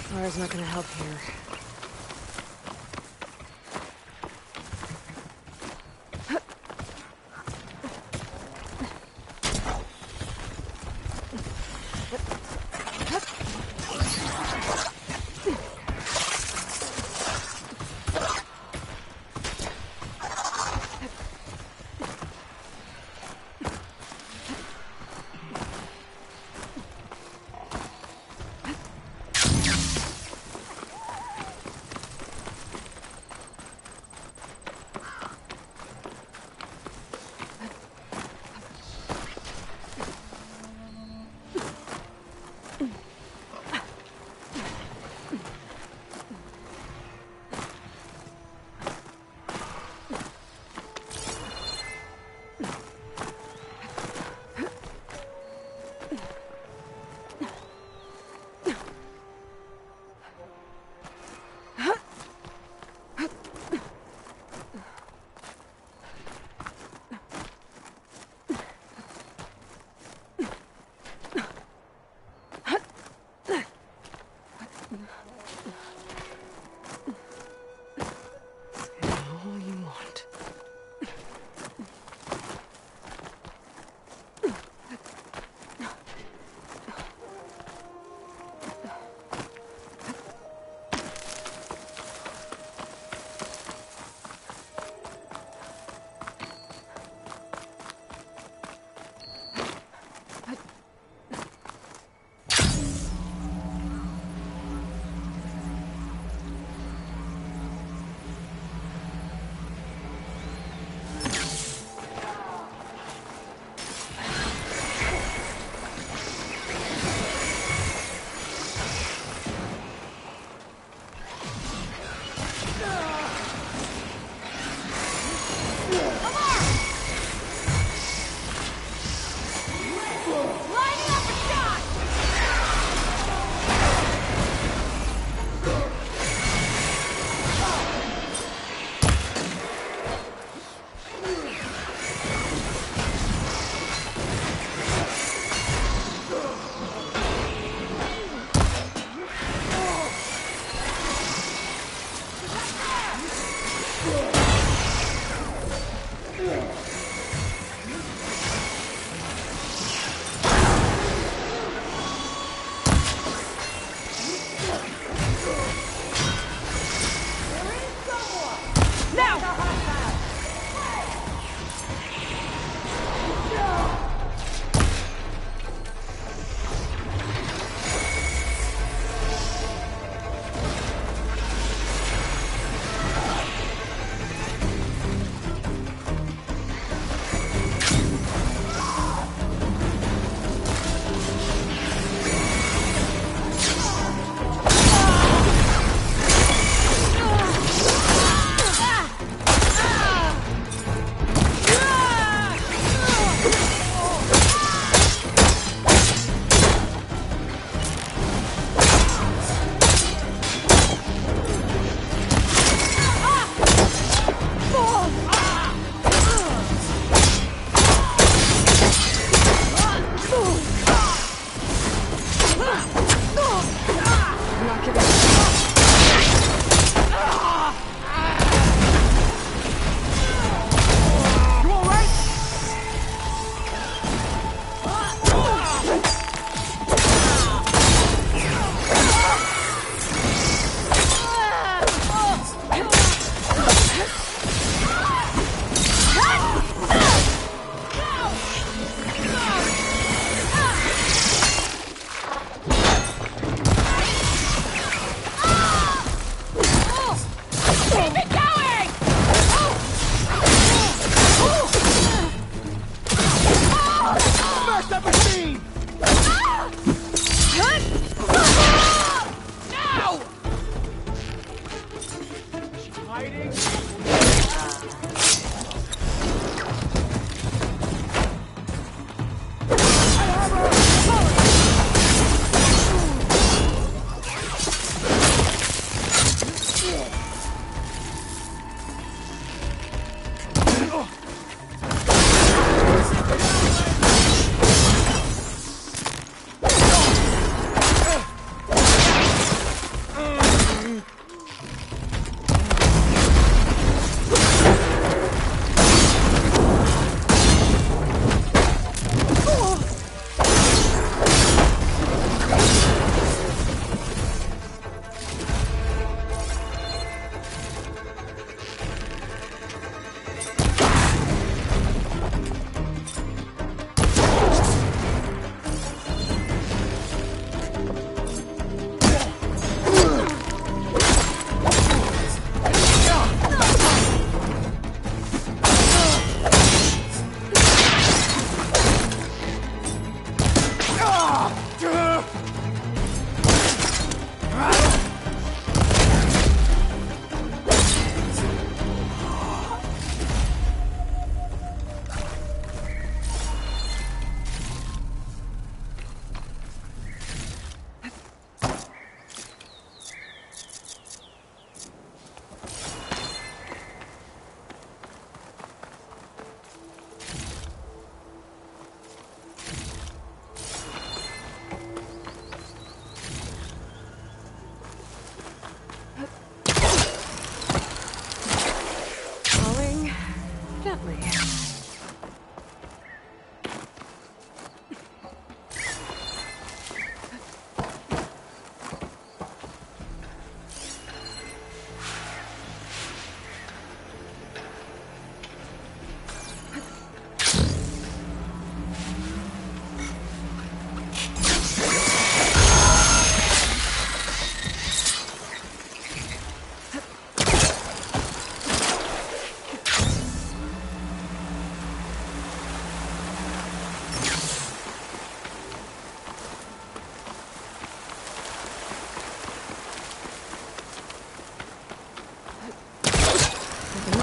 Fire's not gonna help here.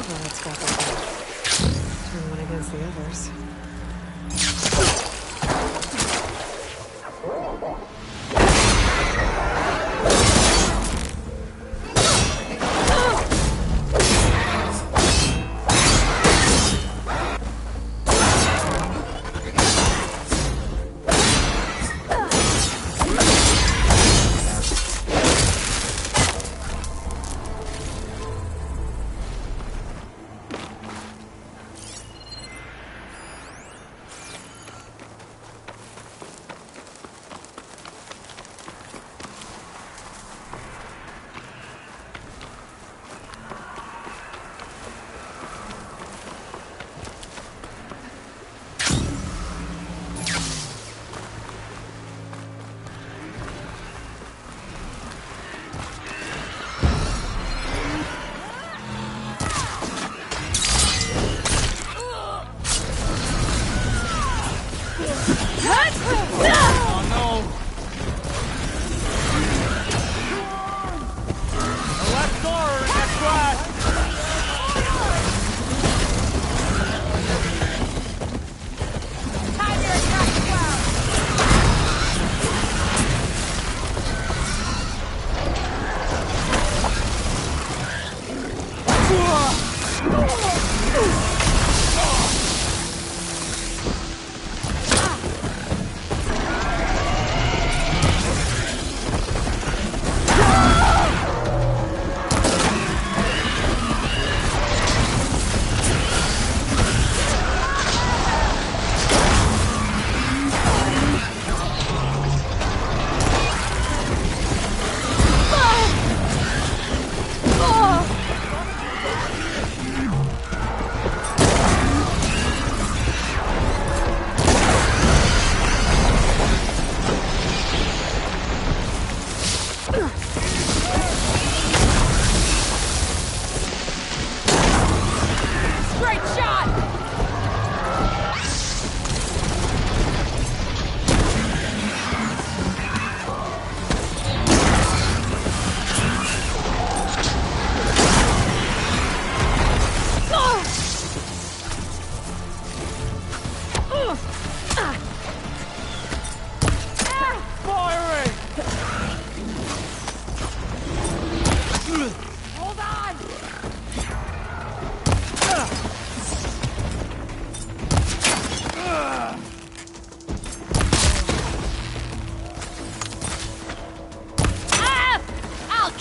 Well, let's wrap up that. Turn one against the others.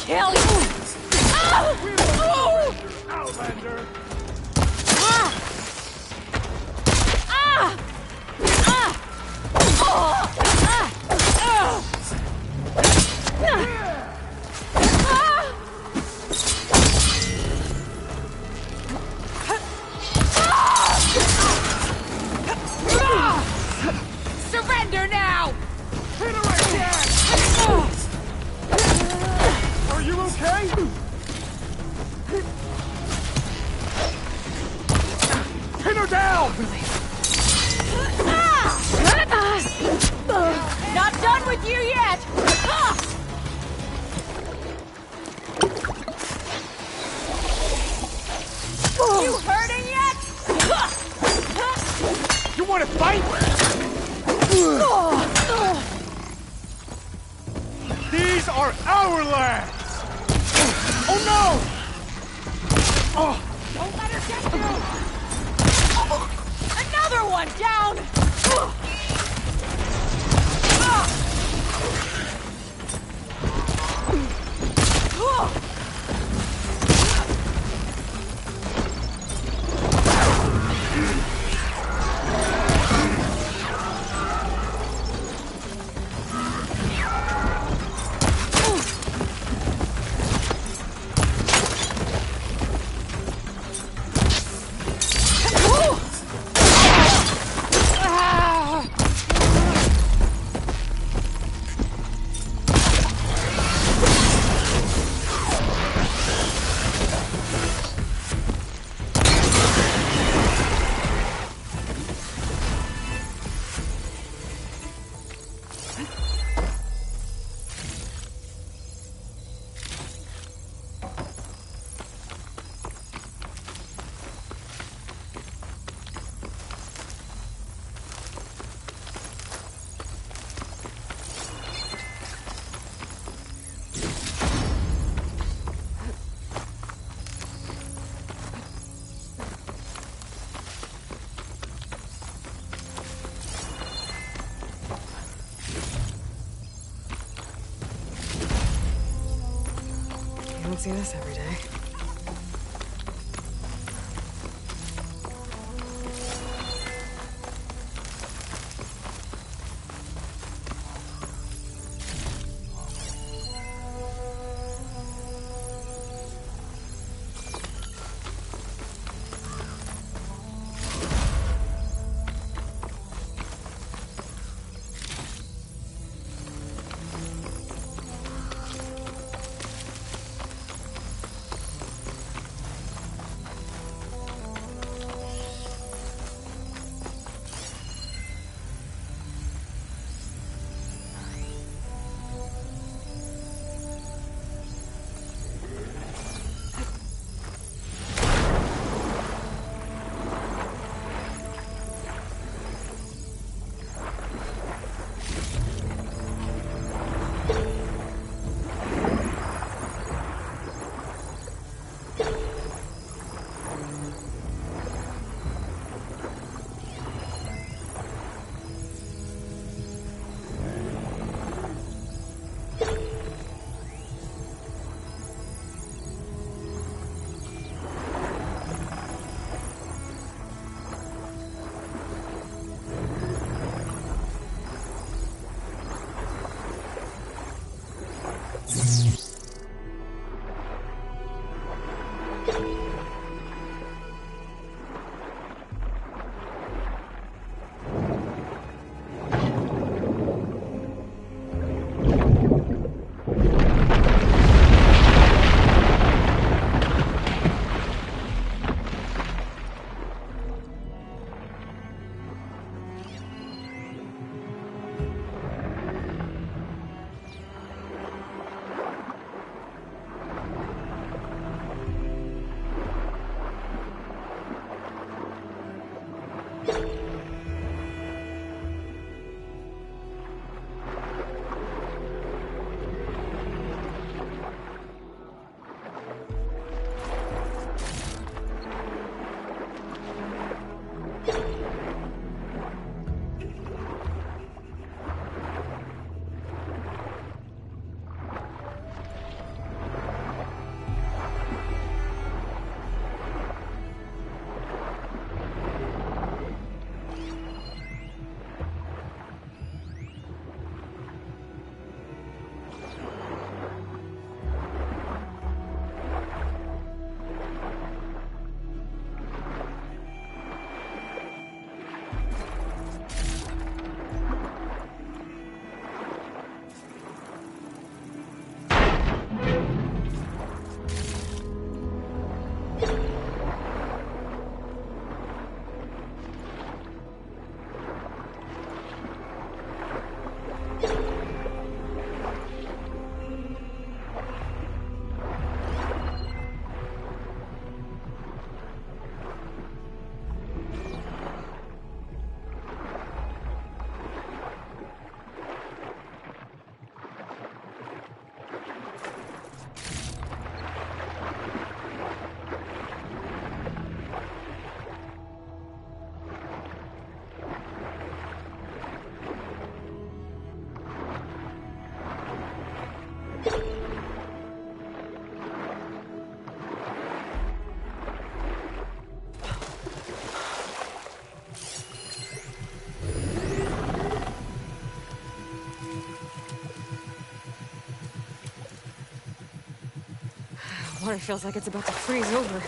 Kill you! Outlander! Surrender now! Hit her again! Are you okay? Pin her down! Not done with you yet! You hurting yet? You want to fight? These are our lands! Oh no! Oh. Don't let her get you! Another one down! don't see this every day. Water feels like it's about to freeze over.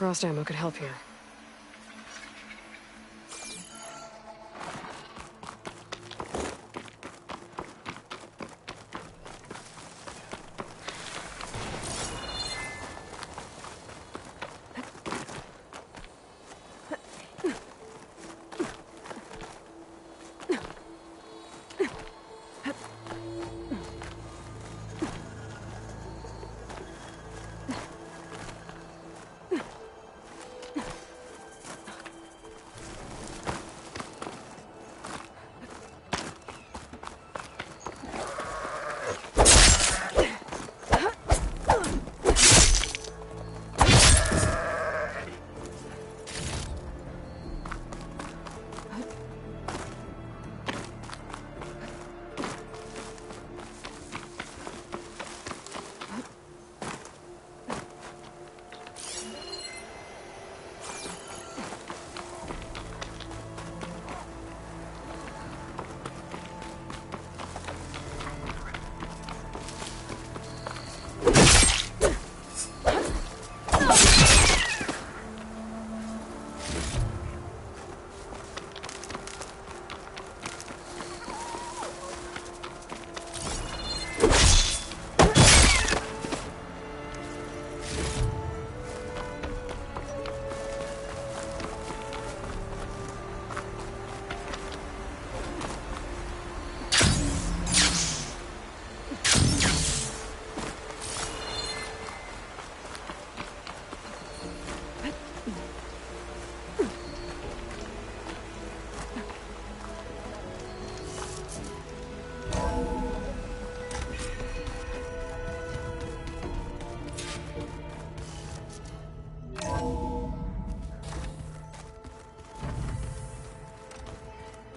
frost ammo could help here.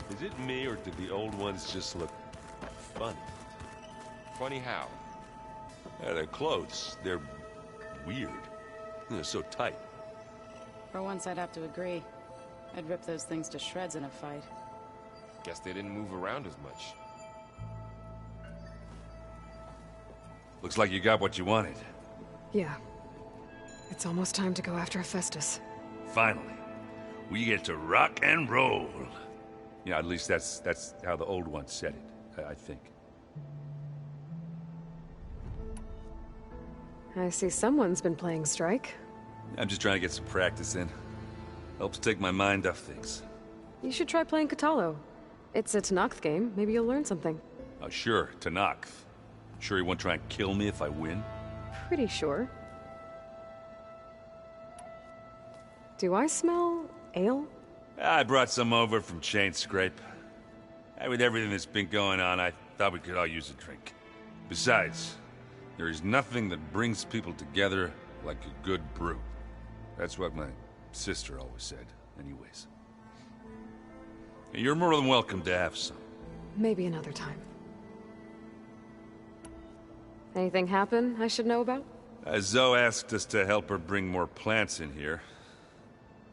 Is it me, or did the old ones just look funny? Funny how? Yeah, their clothes, they're weird. They're so tight. For once, I'd have to agree. I'd rip those things to shreds in a fight. Guess they didn't move around as much. Looks like you got what you wanted. Yeah. It's almost time to go after Hephaestus. Finally. We get to rock and roll. Yeah, at least that's how the old ones said it, I think. I see someone's been playing Strike. I'm just trying to get some practice in. Helps take my mind off things. You should try playing Katalo. It's a Tenakth game. Maybe you'll learn something. Oh, sure, Tenakth. Sure he won't try and kill me if I win? Pretty sure. Do I smell ale? I brought some over from Chain Scrape. With everything that's been going on, I thought we could all use a drink. Besides, there is nothing that brings people together like a good brew. That's what my sister always said, anyways. You're more than welcome to have some. Maybe another time. Anything happen I should know about? Zoe asked us to help her bring more plants in here.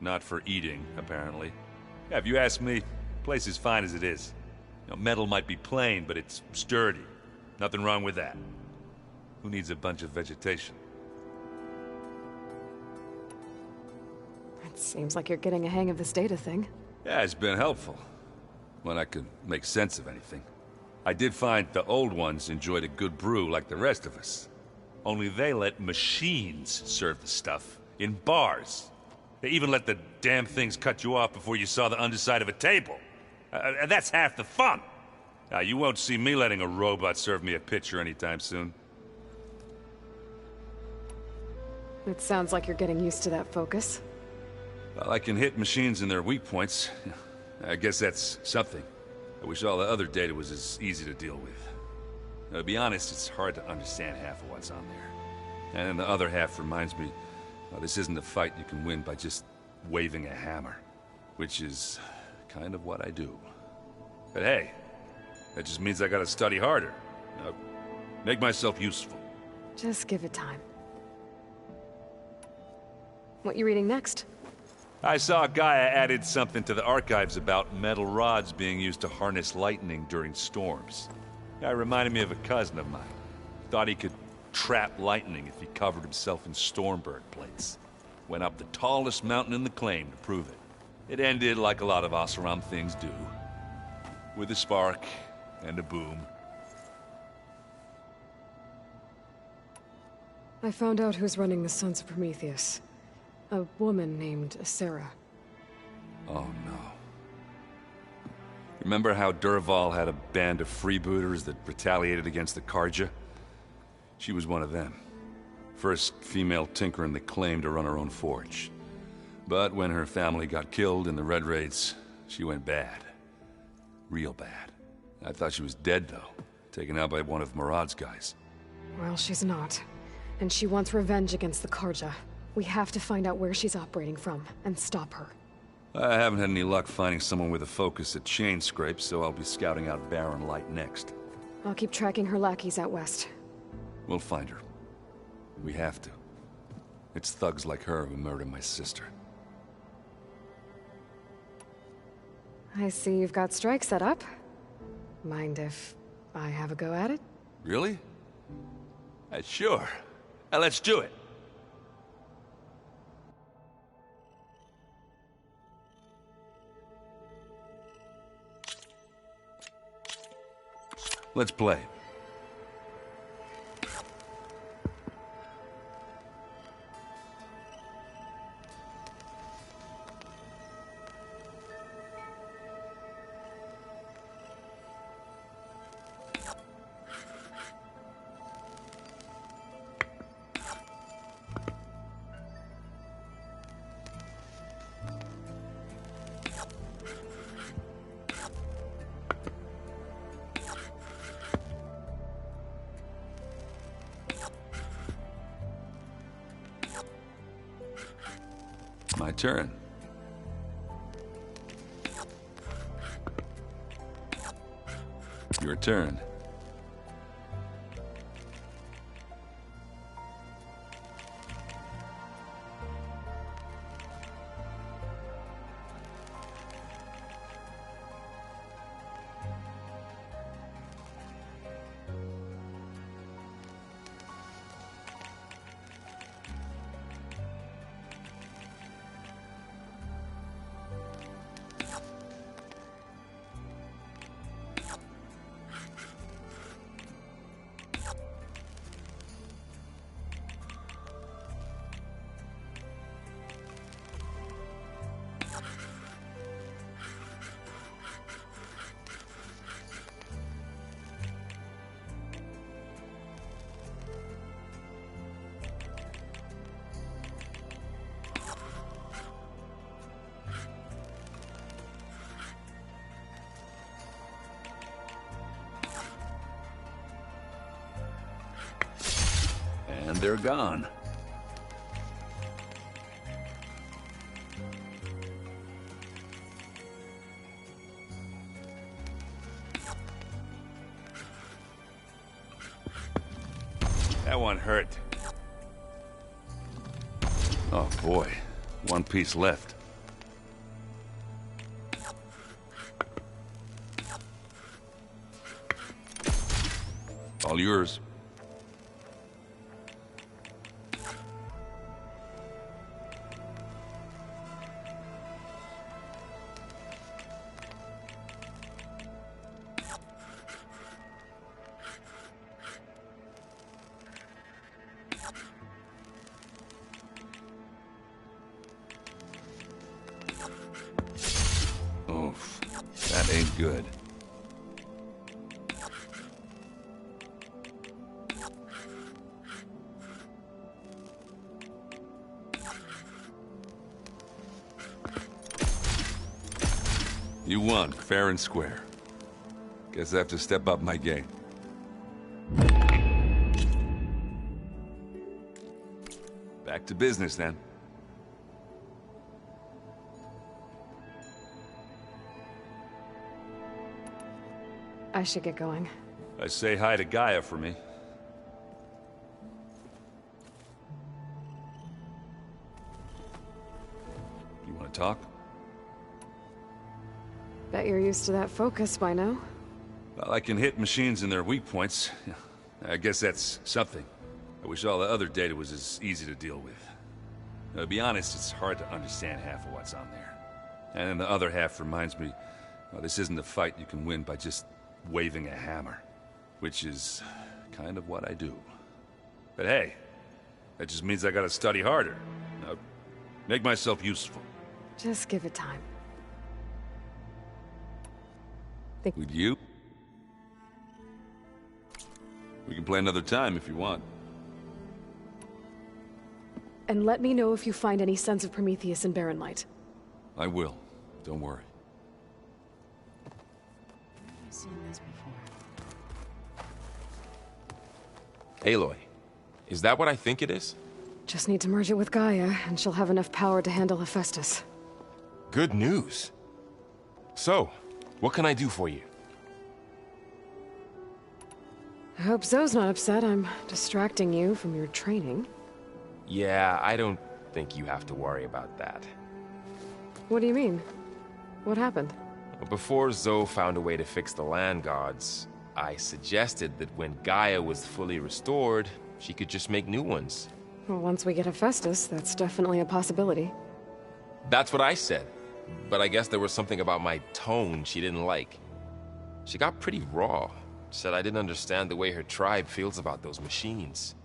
Not for eating, apparently. Yeah, if you ask me, the place is fine as it is. You know, metal might be plain, but it's sturdy. Nothing wrong with that. Who needs a bunch of vegetation? It seems like you're getting a hang of this data thing. Yeah, it's been helpful. When I could make sense of anything. I did find the old ones enjoyed a good brew like the rest of us. Only they let machines serve the stuff in bars. They even let the damn things cut you off before you saw the underside of a table. That's half the fun. You won't see me letting a robot serve me a pitcher anytime soon. It sounds like you're getting used to that focus. Well, I can hit machines in their weak points. I guess that's something. I wish all the other data was as easy to deal with. To be honest, it's hard to understand half of what's on there. And then the other half reminds me, well, this isn't a fight you can win by just waving a hammer. Which is kind of what I do. But hey, that just means I gotta study harder. Make myself useful. Just give it time. What you reading next? I saw Gaia added something to the archives about metal rods being used to harness lightning during storms. Guy reminded me of a cousin of mine. Thought he could trap lightning if he covered himself in Stormbird plates. went up the tallest mountain in the claim to prove it. It ended like a lot of Oseram things do. With a spark and a boom. I found out who's running the Sons of Prometheus. A woman named Sarah. Oh no. Remember how Durval had a band of freebooters that retaliated against the Carja? She was one of them. First female tinker in the claim to run her own forge. But when her family got killed in the Red Raids, she went bad. Real bad. I thought she was dead, though. Taken out by one of Murad's guys. Well, she's not. And she wants revenge against the Carja. We have to find out where she's operating from, and stop her. I haven't had any luck finding someone with a focus at chain scrapes, so I'll be scouting out Baron Light next. I'll keep tracking her lackeys out west. We'll find her. We have to. It's thugs like her who murdered my sister. I see you've got strike set up. Mind if I have a go at it? Really? Sure. Let's do it. Let's play. My turn. Your turn. And they're gone. That one hurt. Oh boy, one piece left. All yours. Oof, that ain't good. You won, fair and square. Guess I have to step up my game. Back to business, then. I should get going. Say hi to Gaia for me. You want to talk? Bet you're used to that focus by now. Well, I can hit machines in their weak points. I guess that's something. I wish all the other data was as easy to deal with. To be honest, it's hard to understand half of what's on there. And then the other half reminds me, well, this isn't a fight you can win by just waving a hammer. Which is kind of what I do. But hey, that just means I gotta study harder. Make myself useful. Just give it time. Would you? We can play another time if you want. And let me know if you find any sense of Prometheus in Barren Light. I will. Don't worry. I've seen this before. Aloy, is that what I think it is? Just need to merge it with Gaia, and she'll have enough power to handle Hephaestus. Good news. So, what can I do for you? I hope Zoe's not upset I'm distracting you from your training. Yeah, I don't think you have to worry about that. What do you mean? What happened? Before Zoe found a way to fix the land gods, I suggested that when Gaia was fully restored, she could just make new ones. Well, once we get Hephaestus, that's definitely a possibility. That's what I said, but I guess there was something about my tone she didn't like. She got pretty raw, said I didn't understand the way her tribe feels about those machines.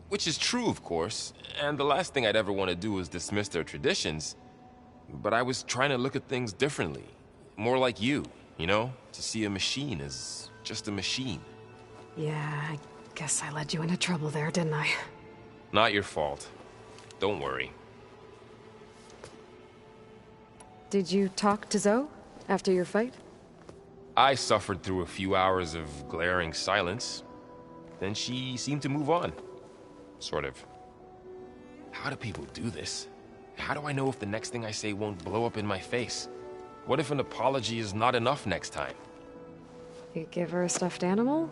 Which is true, of course, and the last thing I'd ever want to do is dismiss their traditions. But I was trying to look at things differently. More like you know? To see a machine as just a machine. Yeah, I guess I led you into trouble there, didn't I? Not your fault. Don't worry. Did you talk to Zoe after your fight? I suffered through a few hours of glaring silence. Then she seemed to move on. Sort of. How do people do this? How do I know if the next thing I say won't blow up in my face? What if an apology is not enough next time? You give her a stuffed animal?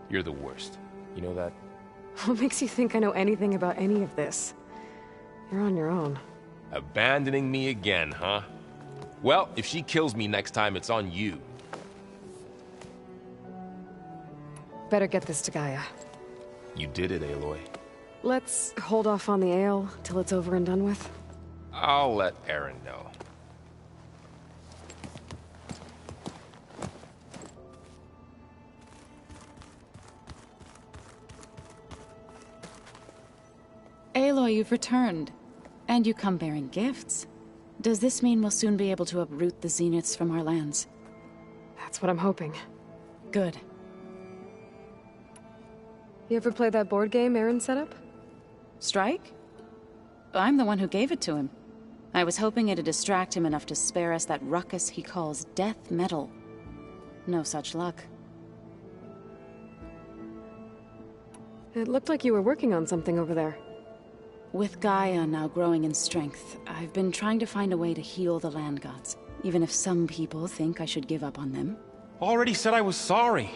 You're the worst. You know that? What makes you think I know anything about any of this? You're on your own. Abandoning me again, huh? Well, if she kills me next time, it's on you. Better get this to Gaia. You did it, Aloy. Let's hold off on the ale till it's over and done with. I'll let Aaron know. Aloy, you've returned. And you come bearing gifts. Does this mean we'll soon be able to uproot the Zeniths from our lands? That's what I'm hoping. Good. You ever play that board game Aaron set up? Strike? I'm the one who gave it to him. I was hoping it'd distract him enough to spare us that ruckus he calls death metal. No such luck. It looked like you were working on something over there. With Gaia now growing in strength, I've been trying to find a way to heal the land gods, even if some people think I should give up on them. Already said I was sorry.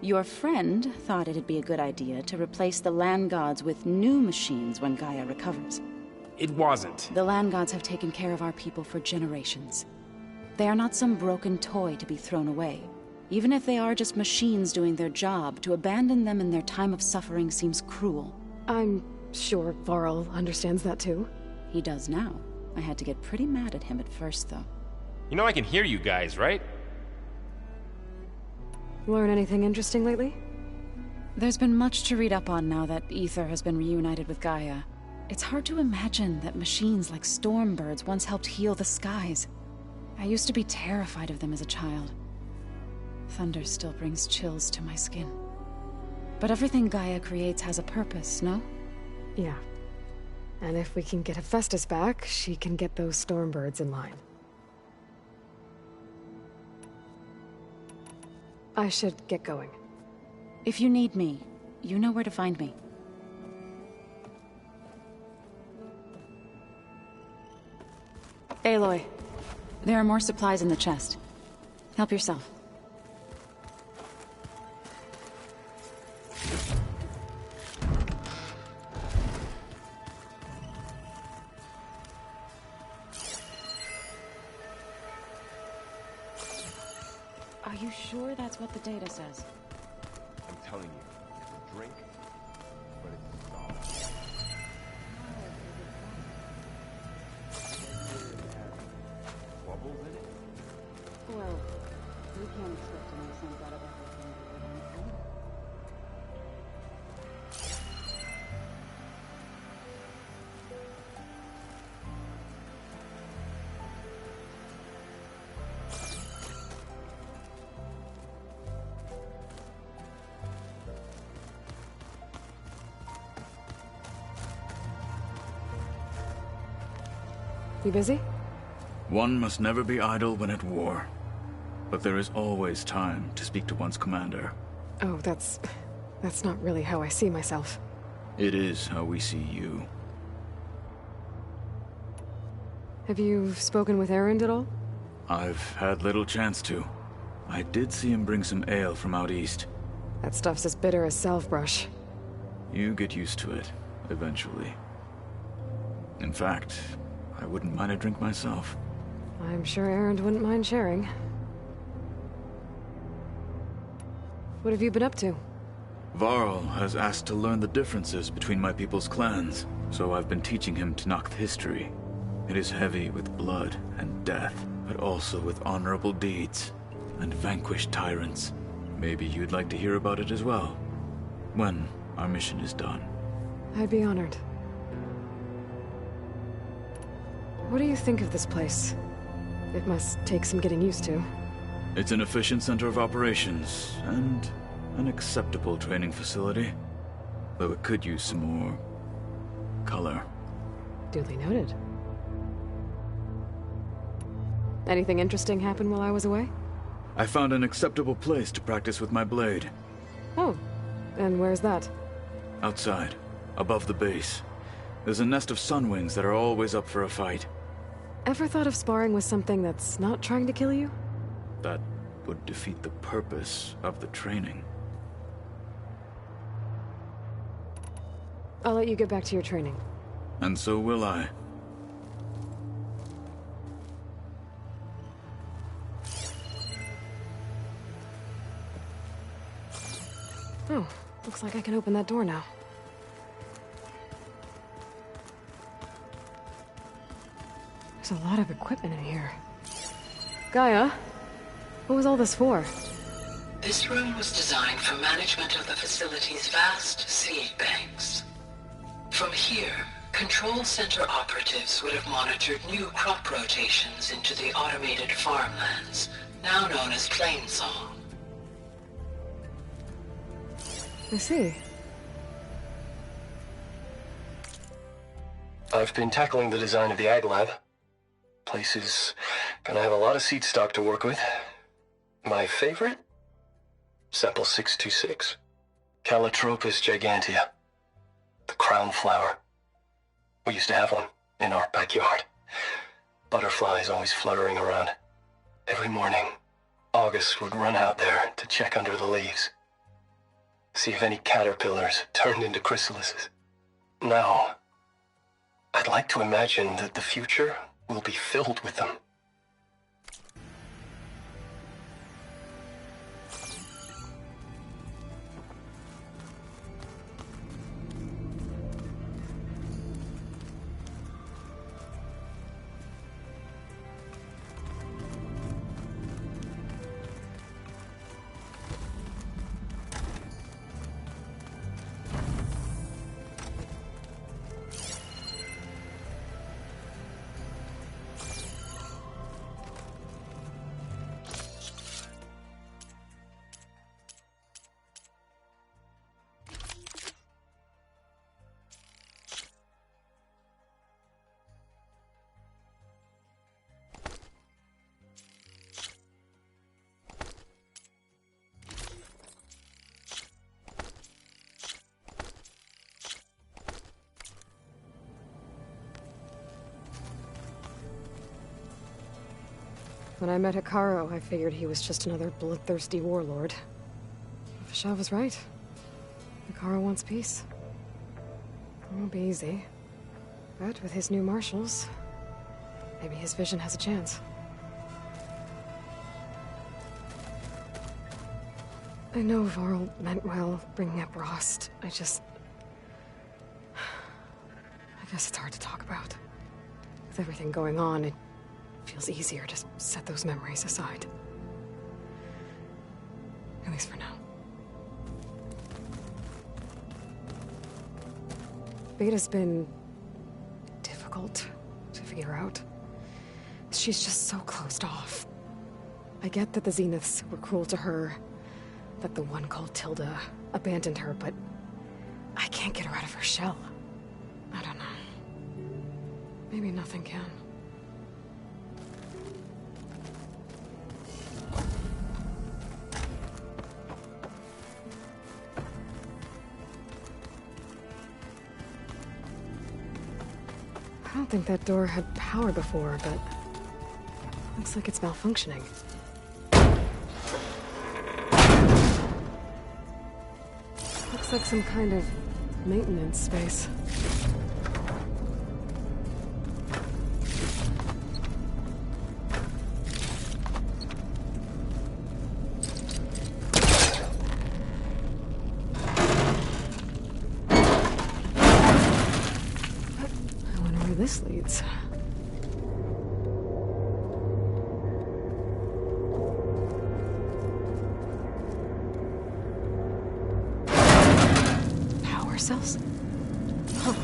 Your friend thought it'd be a good idea to replace the land gods with new machines when Gaia recovers. It wasn't. The land gods have taken care of our people for generations. They are not some broken toy to be thrown away. Even if they are just machines doing their job, to abandon them in their time of suffering seems cruel. I'm sure Varl understands that too. He does now. I had to get pretty mad at him at first, though. You know I can hear you guys, right? Learn anything interesting lately? There's been much to read up on now that Aether has been reunited with Gaia. It's hard to imagine that machines like Stormbirds once helped heal the skies. I used to be terrified of them as a child. Thunder still brings chills to my skin. But everything Gaia creates has a purpose, no? Yeah. And if we can get Hephaestus back, she can get those Stormbirds in line. I should get going. If you need me, you know where to find me. Aloy, there are more supplies in the chest. Help yourself. Are you sure that's what the data says? I'm telling you, it's a drink, but it's solid. We can't expect to make sense out of everything we live in. You busy? One must never be idle when at war. But there is always time to speak to one's commander. Oh, that's not really how I see myself. It is how we see you. Have you spoken with Erend at all? I've had little chance to. I did see him bring some ale from out east. That stuff's as bitter as salve-brush. You get used to it, eventually. In fact, I wouldn't mind a drink myself. I'm sure Erend wouldn't mind sharing. What have you been up to? Varl has asked to learn the differences between my people's clans, so I've been teaching him Tenakth history. It is heavy with blood and death, but also with honorable deeds and vanquished tyrants. Maybe you'd like to hear about it as well, when our mission is done. I'd be honored. What do you think of this place? It must take some getting used to. It's an efficient center of operations, and an acceptable training facility. Though it could use some more color. Duly noted. Anything interesting happen while I was away? I found an acceptable place to practice with my blade. Oh, and where's that? Outside, above the base. There's a nest of sunwings that are always up for a fight. Ever thought of sparring with something that's not trying to kill you? That would defeat the purpose of the training. I'll let you get back to your training. And so will I. Oh, looks like I can open that door now. There's a lot of equipment in here. Gaia, what was all this for? This room was designed for management of the facility's vast seed banks. From here, Control Center operatives would have monitored new crop rotations into the automated farmlands, now known as Plainsong. I see. I've been tackling the design of the Ag Lab. Place is gonna have a lot of seed stock to work with. My favorite? Sample 626. Calotropis gigantea. The crown flower. We used to have one in our backyard. Butterflies always fluttering around. Every morning, August would run out there to check under the leaves. See if any caterpillars turned into chrysalises. Now, I'd like to imagine that the future will be filled with them. When I met Hekarro, I figured he was just another bloodthirsty warlord. Vashav was right. Hekarro wants peace. It won't be easy. But with his new marshals, maybe his vision has a chance. I know Varl meant well, bringing up Rost. I guess it's hard to talk about. With everything going on, it feels easier to set those memories aside. least for now. Beta's been difficult to figure out. She's just so closed off. I get that the Zeniths were cruel to her, that the one called Tilda abandoned her, but I can't get her out of her shell. I don't know. Maybe nothing can. I don't think that door had power before, but looks like it's malfunctioning. Looks like some kind of maintenance space. I wonder where this leads. Power cells? Huh.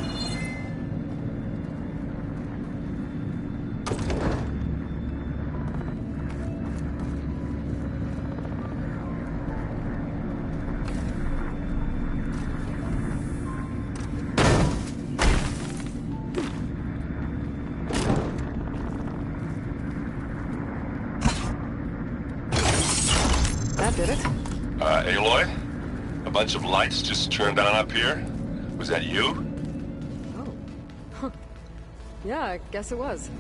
That did it. Aloy? A bunch of lights just turned on up here? Was that you? Oh. Huh. Yeah, I guess it was.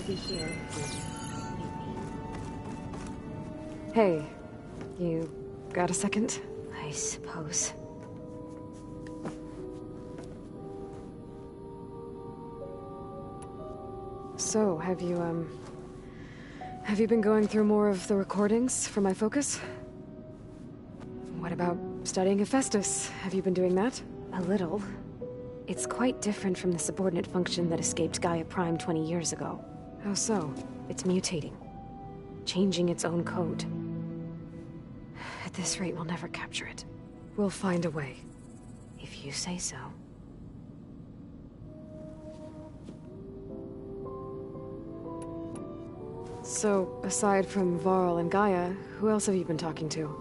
be here if you need me. Hey, you got a second? I suppose. So, have you been going through more of the recordings for my focus? What about studying Hephaestus? Have you been doing that? A little. It's quite different from the subordinate function that escaped Gaia Prime 20 years ago. How so? It's mutating. Changing its own code. At this rate, we'll never capture it. We'll find a way. If you say so. So, aside from Varl and Gaia, who else have you been talking to?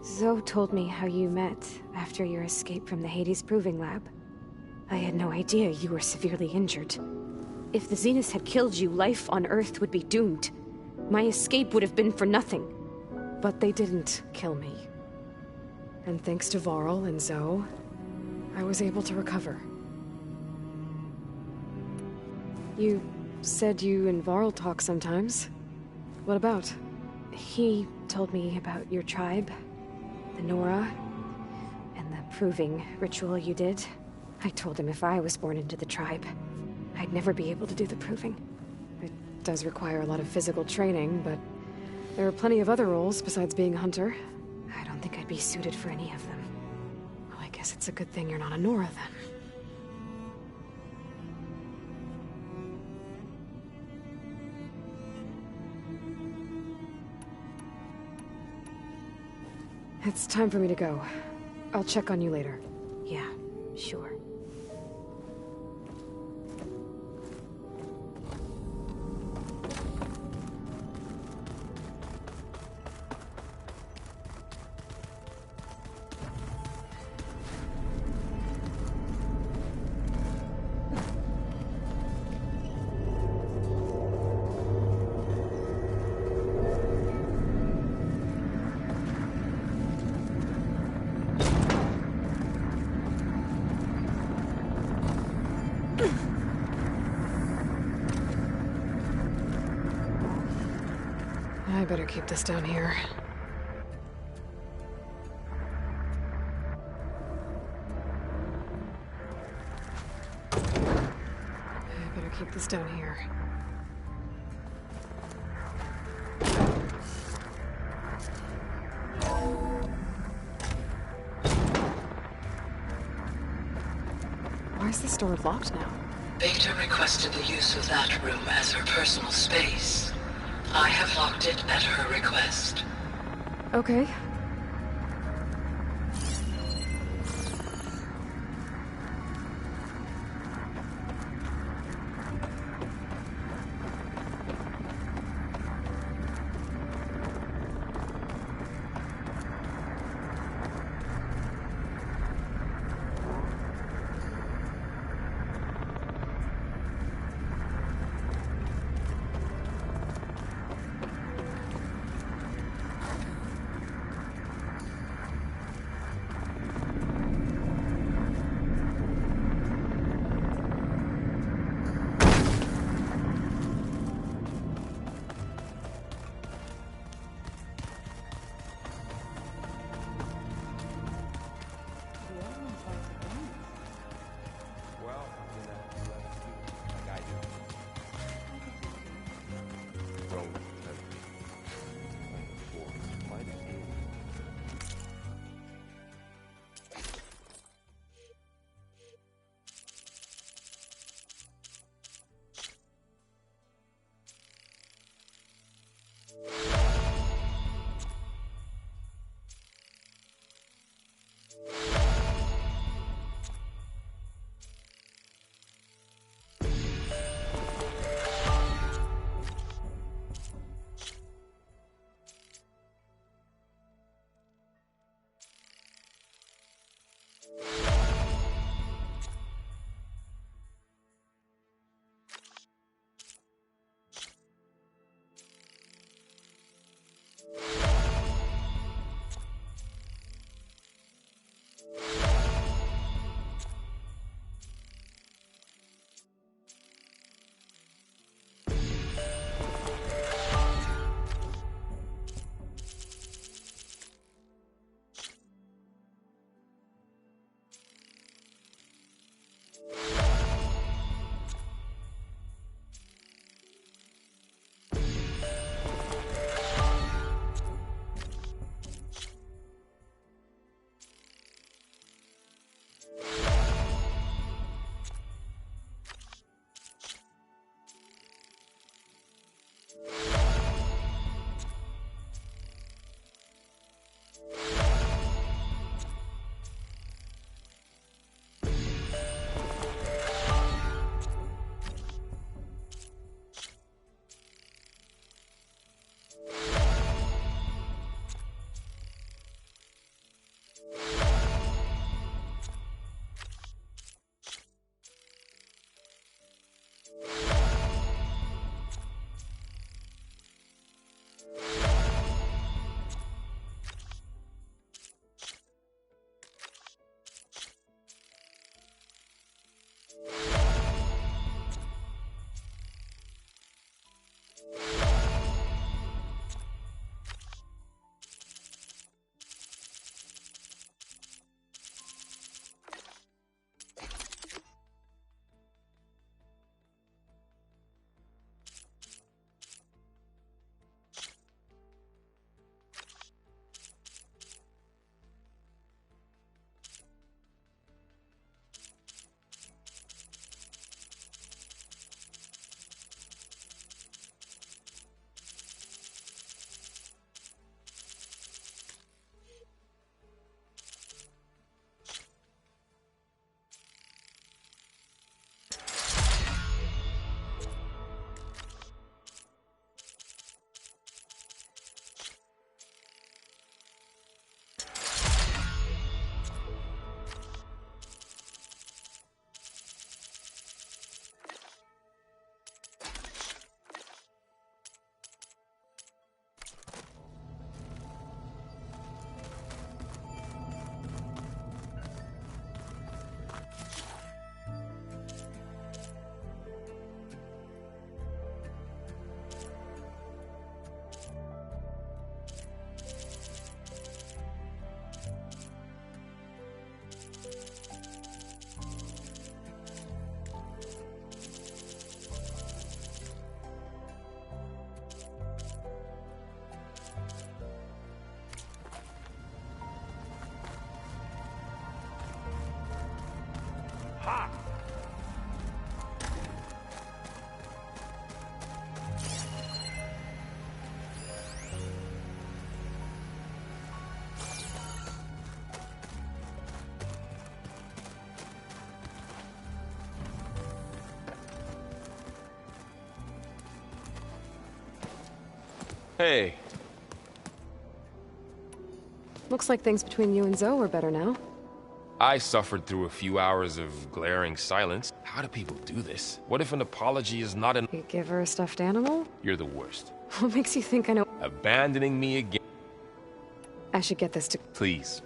Zoe told me how you met after your escape from the Hades Proving Lab. I had no idea you were severely injured. If the Zeniths had killed you, life on Earth would be doomed. My escape would have been for nothing. But they didn't kill me. And thanks to Varl and Zoe, I was able to recover. You said you and Varl talk sometimes. What about? He told me about your tribe, the Nora, and the proving ritual you did. I told him if I was born into the tribe, I'd never be able to do the proving. It does require a lot of physical training, but there are plenty of other roles besides being a hunter. I don't think I'd be suited for any of them. Well, I guess it's a good thing you're not a Nora, then. It's time for me to go. I'll check on you later. Yeah, sure. I better keep this down here. I better keep this down here. Why is this door locked now? Beta requested the use of that room as her personal space. I have locked it at her request. Okay. Hey. Looks like things between you and Zoe are better now. I suffered through a few hours of glaring silence. How do people do this? What if an apology is not an— You give her a stuffed animal? You're the worst. What makes you think I know— Abandoning me again. I should get this to— Please.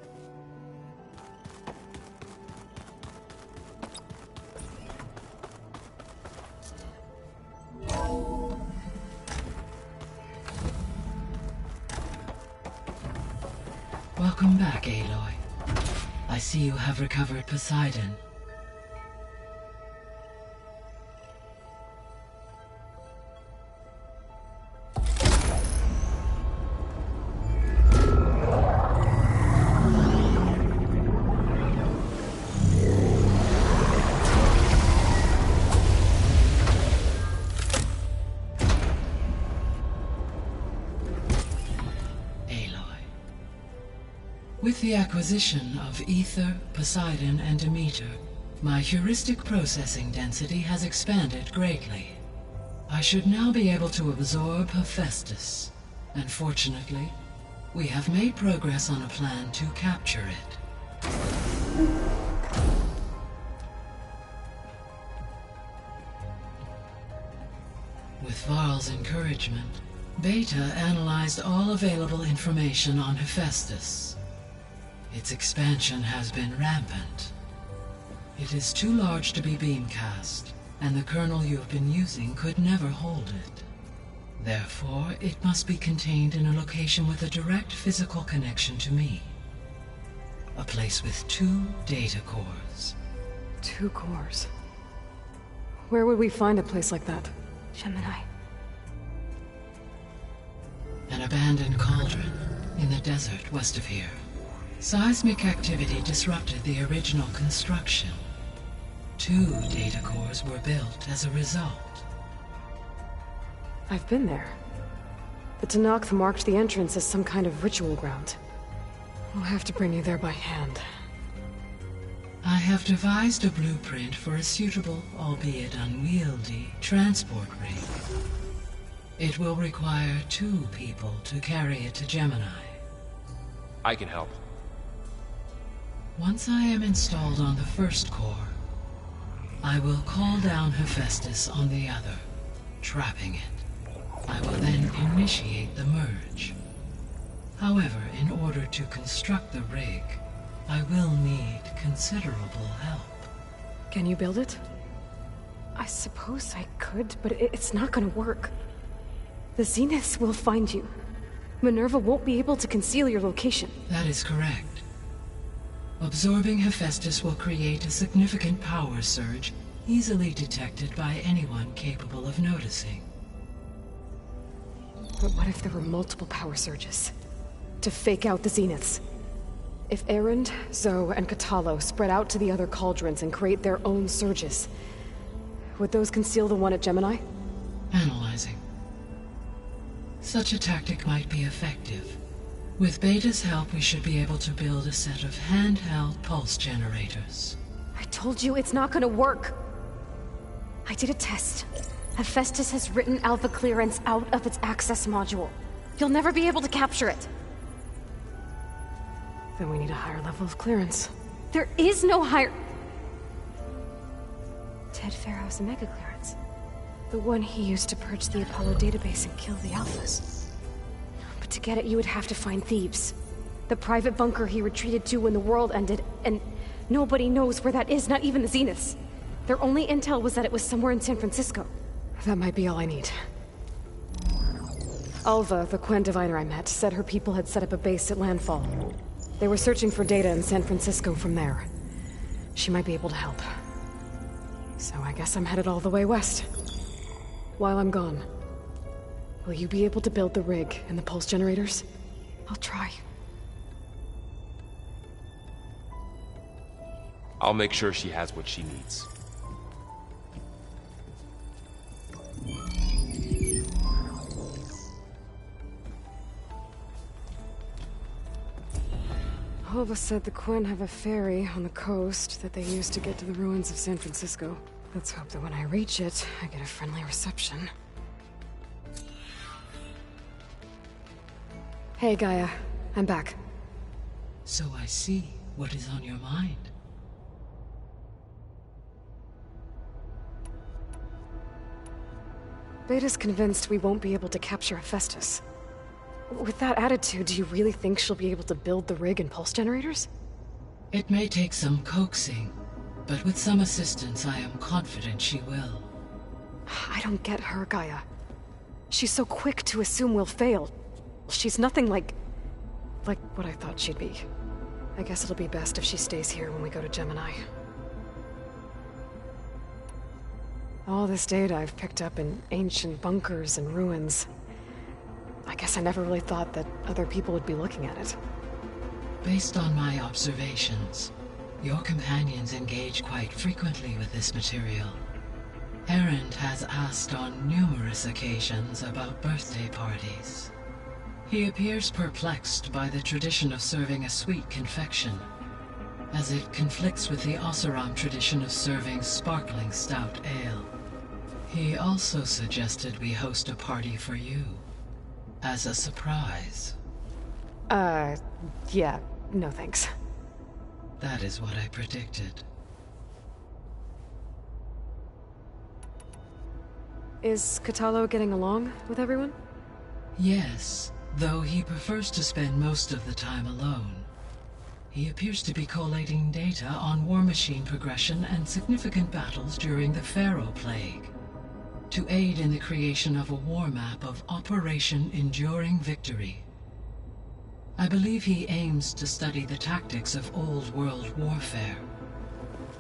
Welcome back, Aloy. I see you have recovered Poseidon. With the acquisition of Ether, Poseidon, and Demeter, my heuristic processing density has expanded greatly. I should now be able to absorb Hephaestus, and fortunately, we have made progress on a plan to capture it. With Varl's encouragement, Beta analyzed all available information on Hephaestus. Its expansion has been rampant. It is too large to be beamcast, and the kernel you have been using could never hold it. Therefore, it must be contained in a location with a direct physical connection to me. A place with 2 data cores. 2 cores? Where would we find a place like that? Gemini. An abandoned cauldron in the desert west of here. Seismic activity disrupted the original construction. 2 data cores were built as a result. I've been there. The Tenakth marked the entrance as some kind of ritual ground. We'll have to bring you there by hand. I have devised a blueprint for a suitable, albeit unwieldy, transport rig. It will require 2 people to carry it to Gemini. I can help. Once I am installed on the first core, I will call down Hephaestus on the other, trapping it. I will then initiate the merge. However, in order to construct the rig, I will need considerable help. Can you build it? I suppose I could, but it's not gonna work. The Zeniths will find you. Minerva won't be able to conceal your location. That is correct. Absorbing Hephaestus will create a significant power surge, easily detected by anyone capable of noticing. But what if there were multiple power surges? To fake out the Zeniths? If Erend, Zoe, and Kotallo spread out to the other cauldrons and create their own surges, would those conceal the one at Gemini? Analyzing. Such a tactic might be effective. With Beta's help, we should be able to build a set of handheld pulse generators. I told you it's not gonna work! I did a test. Hephaestus has written Alpha clearance out of its access module. You'll never be able to capture it. Then we need a higher level of clearance. There is no higher... Ted Pharaoh's Omega clearance. The one he used to purge the Apollo database and kill the Alphas. But to get it, you would have to find Thebes. The private bunker he retreated to when the world ended, and nobody knows where that is, not even the Zeniths. Their only intel was that it was somewhere in San Francisco. That might be all I need. Alva, the Quen diviner I met, said her people had set up a base at Landfall. They were searching for data in San Francisco from there. She might be able to help. So I guess I'm headed all the way west. While I'm gone, will you be able to build the rig and the pulse generators? I'll try. I'll make sure she has what she needs. Alva said the Quen have a ferry on the coast that they use to get to the ruins of San Francisco. Let's hope that when I reach it, I get a friendly reception. Hey, Gaia. I'm back. So I see what is on your mind. Beta's convinced we won't be able to capture Hephaestus. With that attitude, do you really think she'll be able to build the rig and pulse generators? It may take some coaxing, but with some assistance I am confident she will. I don't get her, Gaia. She's so quick to assume we'll fail. She's nothing like what I thought she'd be. I guess it'll be best if she stays here when we go to Gemini. All this data I've picked up in ancient bunkers and ruins. I guess I never really thought that other people would be looking at it. Based on my observations, your companions engage quite frequently with this material. Erend has asked on numerous occasions about birthday parties. He appears perplexed by the tradition of serving a sweet confection, as it conflicts with the Oseram tradition of serving sparkling stout ale. He also suggested we host a party for you, as a surprise. Yeah, no thanks. That is what I predicted. Is Kotallo getting along with everyone? Yes, though he prefers to spend most of the time alone. He appears to be collating data on war machine progression and significant battles during the Pharaoh Plague, to aid in the creation of a war map of Operation Enduring Victory. I believe he aims to study the tactics of old world warfare.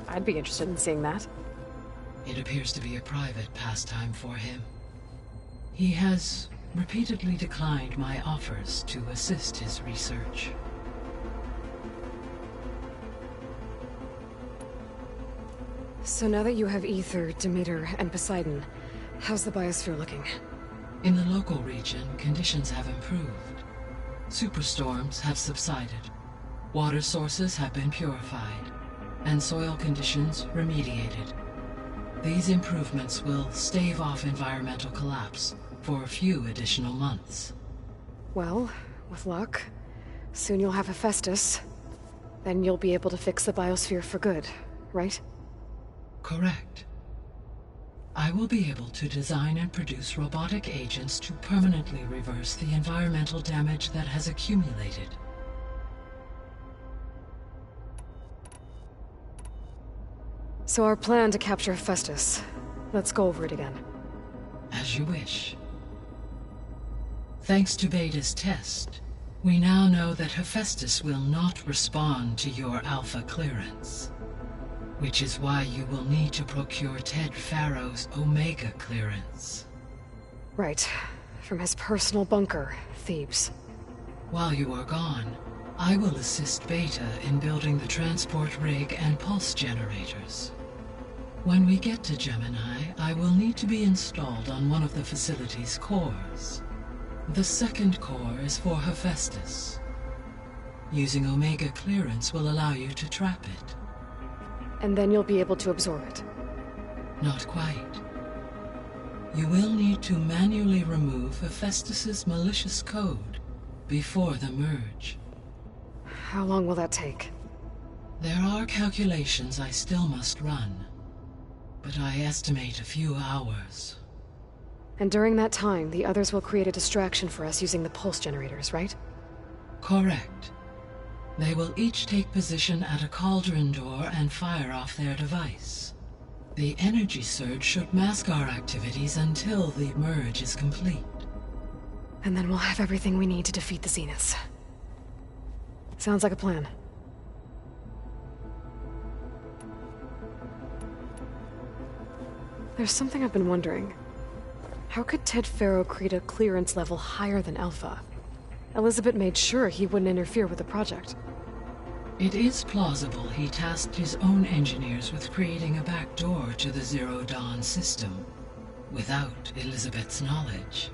I'd be interested in seeing that. It appears to be a private pastime for him. He has repeatedly declined my offers to assist his research. So now that you have Aether, Demeter, and Poseidon, how's the biosphere looking? In the local region, conditions have improved. Superstorms have subsided. Water sources have been purified, and soil conditions remediated. These improvements will stave off environmental collapse for a few additional months. Well, with luck, soon you'll have Hephaestus. Then you'll be able to fix the biosphere for good, right? Correct. I will be able to design and produce robotic agents to permanently reverse the environmental damage that has accumulated. So our plan to capture Hephaestus. Let's go over it again. As you wish. Thanks to Beta's test, we now know that Hephaestus will not respond to your Alpha clearance. Which is why you will need to procure Ted Pharaoh's Omega clearance. Right. From his personal bunker, Thebes. While you are gone, I will assist Beta in building the transport rig and pulse generators. When we get to Gemini, I will need to be installed on one of the facility's cores. The second core is for Hephaestus. Using Omega clearance will allow you to trap it. And then you'll be able to absorb it. Not quite. You will need to manually remove Hephaestus's malicious code before the merge. How long will that take? There are calculations I still must run, but I estimate a few hours. And during that time, the others will create a distraction for us using the pulse generators, right? Correct. They will each take position at a cauldron door and fire off their device. The energy surge should mask our activities until the merge is complete. And then we'll have everything we need to defeat the Zeniths. Sounds like a plan. There's something I've been wondering. How could Ted Pharaoh create a clearance level higher than Alpha? Elizabeth made sure he wouldn't interfere with the project. It is plausible he tasked his own engineers with creating a back door to the Zero Dawn system, without Elizabeth's knowledge.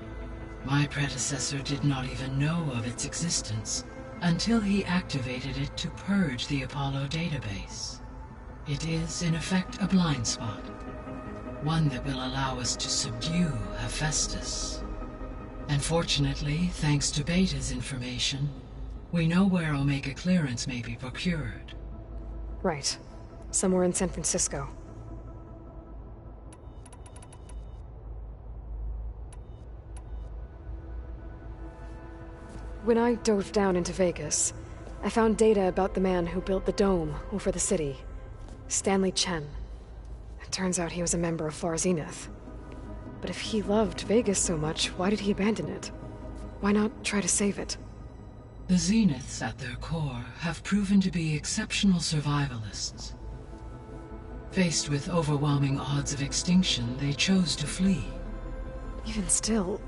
My predecessor did not even know of its existence until he activated it to purge the Apollo database. It is, in effect, a blind spot, one that will allow us to subdue Hephaestus. And fortunately, thanks to Beta's information, we know where Omega clearance may be procured. Right. Somewhere in San Francisco. When I dove down into Vegas, I found data about the man who built the dome over the city. Stanley Chen. It turns out he was a member of Far Zenith. But if he loved Vegas so much, why did he abandon it? Why not try to save it? The Zeniths, at their core, have proven to be exceptional survivalists. Faced with overwhelming odds of extinction, they chose to flee. Even still,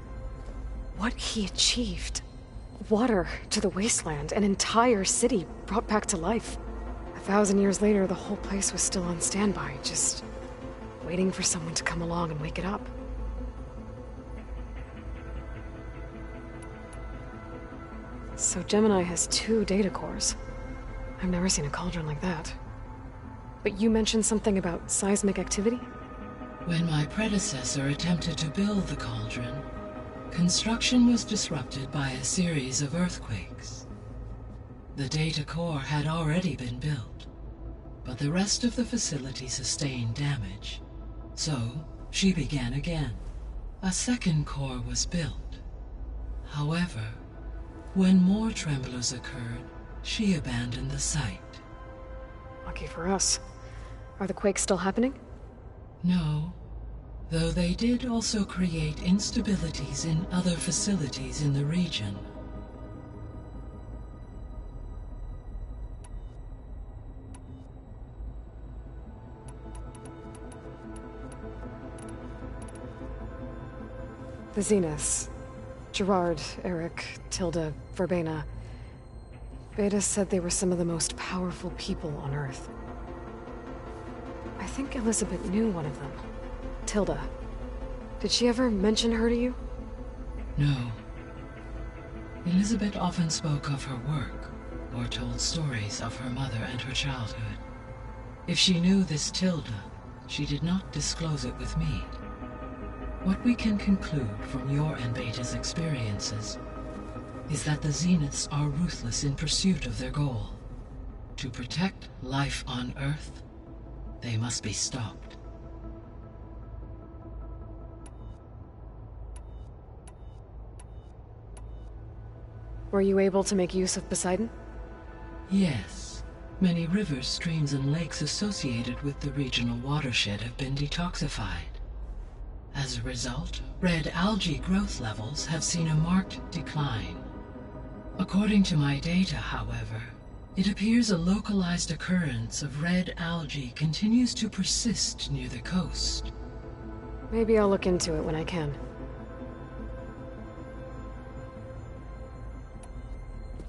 what he achieved. Water to the wasteland, an entire city brought back to life. 1,000 years later, the whole place was still on standby, just waiting for someone to come along and wake it up. So Gemini has 2 data cores. I've never seen a cauldron like that. But you mentioned something about seismic activity? When my predecessor attempted to build the cauldron, construction was disrupted by a series of earthquakes. The data core had already been built, but the rest of the facility sustained damage. So, she began again. A second core was built. However, when more tremblers occurred, she abandoned the site. Lucky for us. Are the quakes still happening? No, though they did also create instabilities in other facilities in the region. The Zeniths. Gerard, Eric, Tilda, Verbena. Beta said they were some of the most powerful people on Earth. I think Elizabeth knew one of them. Tilda. Did she ever mention her to you? No. Elizabeth often spoke of her work, or told stories of her mother and her childhood. If she knew this Tilda, she did not disclose it with me. What we can conclude from your and Beta's experiences is that the Zeniths are ruthless in pursuit of their goal. To protect life on Earth, they must be stopped. Were you able to make use of Poseidon? Yes. Many rivers, streams, and lakes associated with the regional watershed have been detoxified. As a result, red algae growth levels have seen a marked decline. According to my data, however, it appears a localized occurrence of red algae continues to persist near the coast. Maybe I'll look into it when I can.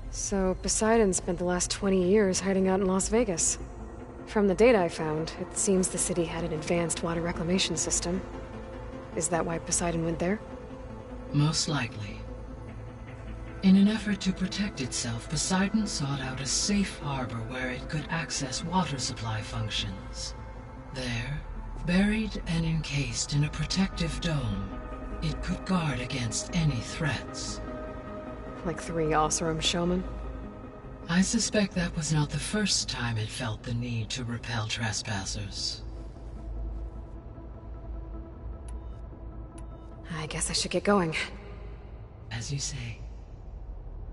So, Poseidon spent the last 20 years hiding out in Las Vegas. From the data I found, it seems the city had an advanced water reclamation system. Is that why Poseidon went there? Most likely. In an effort to protect itself, Poseidon sought out a safe harbor where it could access water supply functions. There, buried and encased in a protective dome, it could guard against any threats. Like 3 Oseram showmen? I suspect that was not the first time it felt the need to repel trespassers. I guess I should get going. As you say.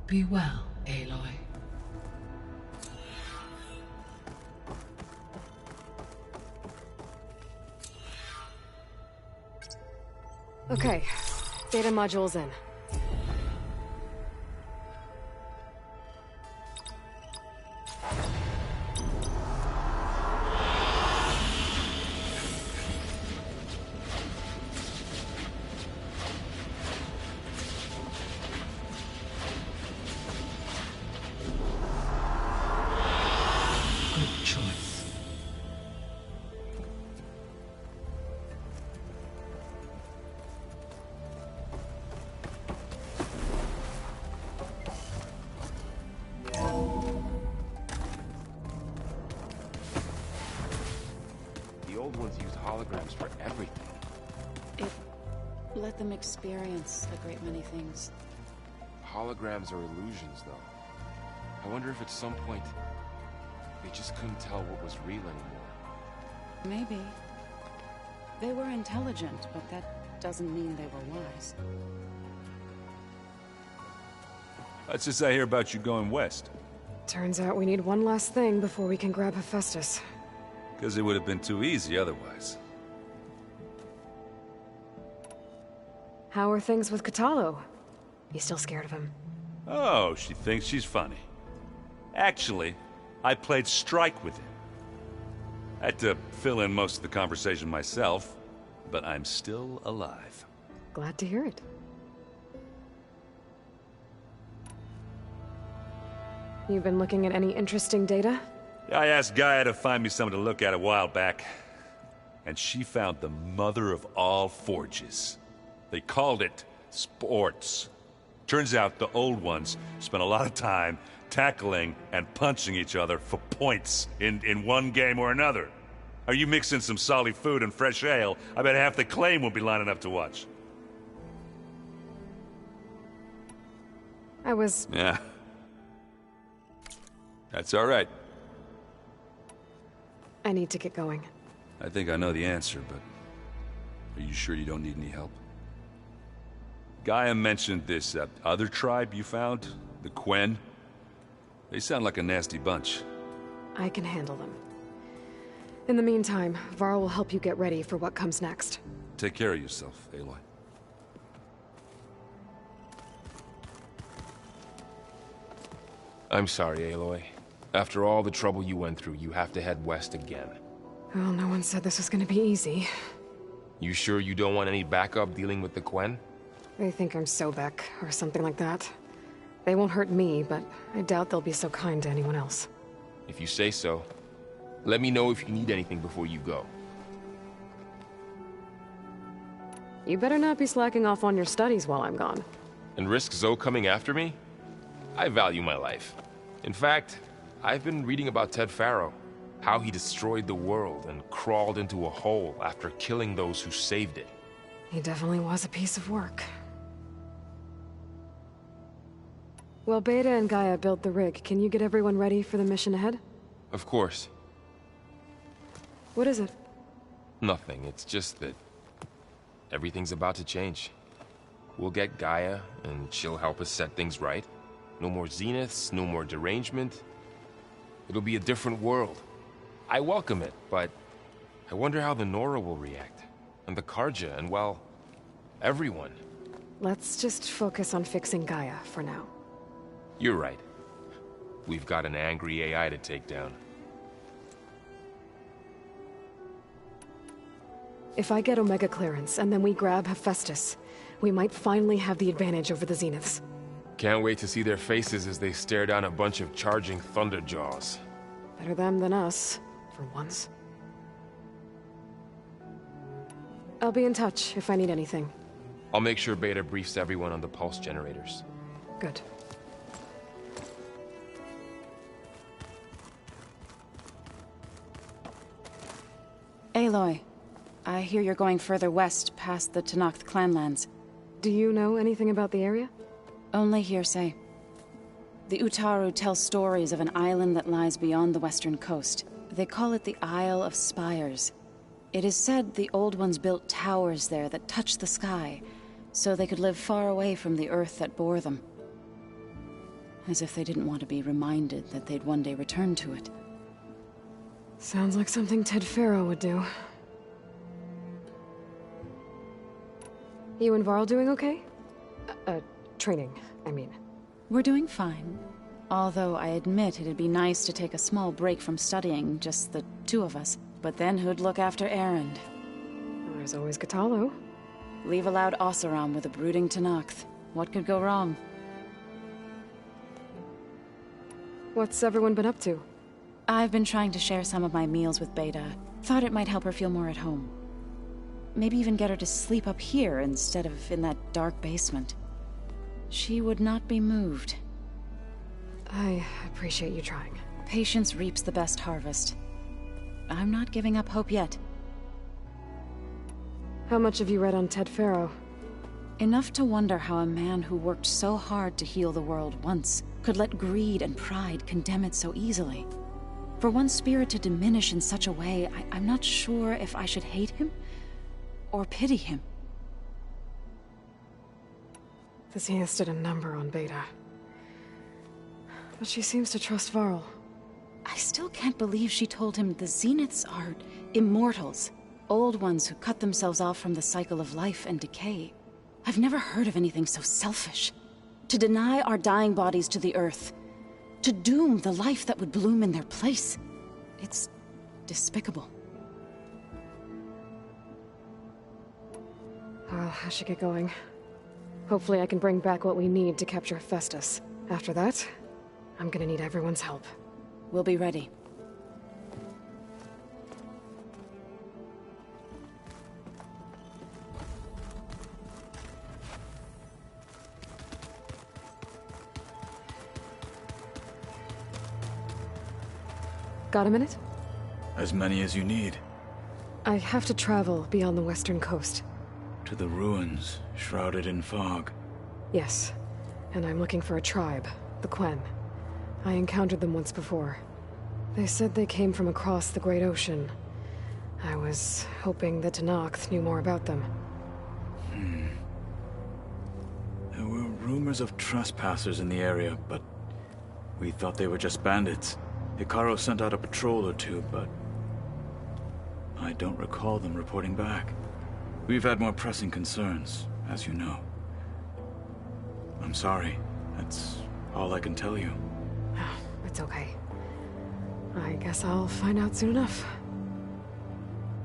Be well, Aloy. Okay, data module's in. Let them experience a great many things. Holograms are illusions, though. I wonder if at some point they just couldn't tell what was real anymore. Maybe. They were intelligent, but that doesn't mean they were wise. What's this I hear about you going west? Turns out we need one last thing before we can grab Hephaestus. Because it would have been too easy otherwise. How are things with Kotallo? You still scared of him? Oh, she thinks she's funny. Actually, I played strike with him. I had to fill in most of the conversation myself, but I'm still alive. Glad to hear it. You've been looking at any interesting data? I asked Gaia to find me something to look at a while back, and she found the mother of all forges. They called it sports. Turns out the old ones spent a lot of time tackling and punching each other for points in one game or another. Are you mixing some solid food and fresh ale? I bet half the claim will be lining up to watch. Yeah. That's all right. I need to get going. I think I know the answer, but are you sure you don't need any help? Gaia mentioned this other tribe you found, the Quen. They sound like a nasty bunch. I can handle them. In the meantime, Varl will help you get ready for what comes next. Take care of yourself, Aloy. I'm sorry, Aloy. After all the trouble you went through, you have to head west again. Well, no one said this was gonna be easy. You sure you don't want any backup dealing with the Quen? They think I'm Sobek, or something like that. They won't hurt me, but I doubt they'll be so kind to anyone else. If you say so. Let me know if you need anything before you go. You better not be slacking off on your studies while I'm gone. And risk Zoe coming after me? I value my life. In fact, I've been reading about Ted Faro. How he destroyed the world and crawled into a hole after killing those who saved it. He definitely was a piece of work. Well, Beta and Gaia built the rig. Can you get everyone ready for the mission ahead? Of course. What is it? Nothing. It's just that everything's about to change. We'll get Gaia, and she'll help us set things right. No more zeniths, no more derangement. It'll be a different world. I welcome it, but I wonder how the Nora will react. And the Carja, and well, everyone. Let's just focus on fixing Gaia for now. You're right. We've got an angry AI to take down. If I get Omega clearance, and then we grab Hephaestus, we might finally have the advantage over the Zeniths. Can't wait to see their faces as they stare down a bunch of charging Thunderjaws. Better them than us, for once. I'll be in touch if I need anything. I'll make sure Beta briefs everyone on the pulse generators. Good. Aloy, I hear you're going further west past the Tenakth clanlands. Do you know anything about the area? Only hearsay. The Utaru tell stories of an island that lies beyond the western coast. They call it the Isle of Spires. It is said the Old Ones built towers there that touch the sky, so they could live far away from the earth that bore them. As if they didn't want to be reminded that they'd one day return to it. Sounds like something Ted Faro would do. You and Varl doing okay? Training, I mean. We're doing fine. Although I admit it'd be nice to take a small break from studying, just the two of us. But then who'd look after Erend? There's always Kotallo. Leave a loud Oseram with a brooding Tenakth. What could go wrong? What's everyone been up to? I've been trying to share some of my meals with Beta. Thought it might help her feel more at home. Maybe even get her to sleep up here instead of in that dark basement. She would not be moved. I appreciate you trying. Patience reaps the best harvest. I'm not giving up hope yet. How much have you read on Ted Faro? Enough to wonder how a man who worked so hard to heal the world once could let greed and pride condemn it so easily. For one spirit to diminish in such a way, I'm not sure if I should hate him or pity him. The Zeniths did a number on Beta. But she seems to trust Varl. I still can't believe she told him the Zeniths are immortals. Old ones who cut themselves off from the cycle of life and decay. I've never heard of anything so selfish. To deny our dying bodies to the Earth. To doom the life that would bloom in their place. It's despicable. Well, I should get going. Hopefully I can bring back what we need to capture Hephaestus. After that, I'm gonna need everyone's help. We'll be ready. Got a minute? As many as you need. I have to travel beyond the western coast. To the ruins, shrouded in fog. Yes, and I'm looking for a tribe, the Quen. I encountered them once before. They said they came from across the Great Ocean. I was hoping that Tenakth knew more about them. There were rumors of trespassers in the area, but we thought they were just bandits. Hekarro sent out a patrol or two, but I don't recall them reporting back. We've had more pressing concerns, as you know. I'm sorry. That's all I can tell you. It's okay. I guess I'll find out soon enough.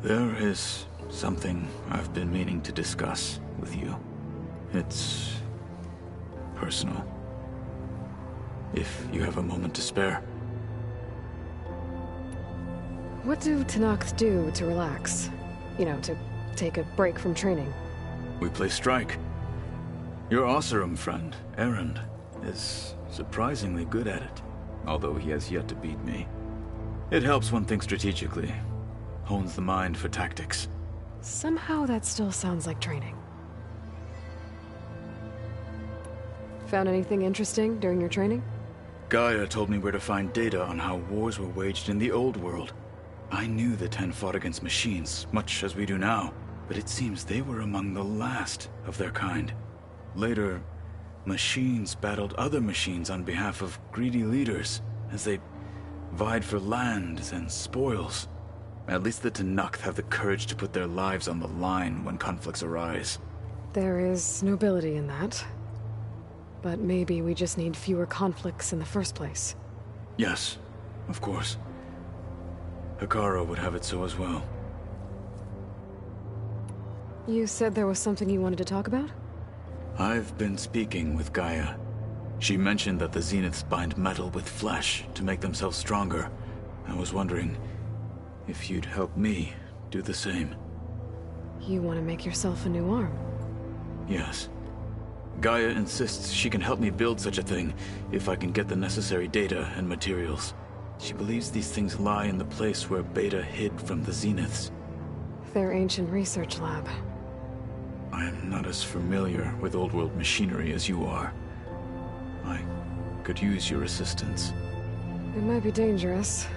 There is something I've been meaning to discuss with you. It's personal. If you have a moment to spare. What do Tenakth do to relax? You know, to take a break from training? We play strike. Your Oseram friend, Erend, is surprisingly good at it, although he has yet to beat me. It helps one think strategically, hones the mind for tactics. Somehow that still sounds like training. Found anything interesting during your training? Gaia told me where to find data on how wars were waged in the old world. I knew the Ten fought against machines, much as we do now, but it seems they were among the last of their kind. Later, machines battled other machines on behalf of greedy leaders, as they vied for lands and spoils. At least the Tenakth have the courage to put their lives on the line when conflicts arise. There is nobility in that. But maybe we just need fewer conflicts in the first place. Yes, of course. Hekarro would have it so as well. You said there was something you wanted to talk about? I've been speaking with Gaia. She mentioned that the Zeniths bind metal with flesh to make themselves stronger. I was wondering if you'd help me do the same. You want to make yourself a new arm? Yes. Gaia insists she can help me build such a thing if I can get the necessary data and materials. She believes these things lie in the place where Beta hid from the Zeniths. Their ancient research lab. I am not as familiar with old world machinery as you are. I could use your assistance. It might be dangerous.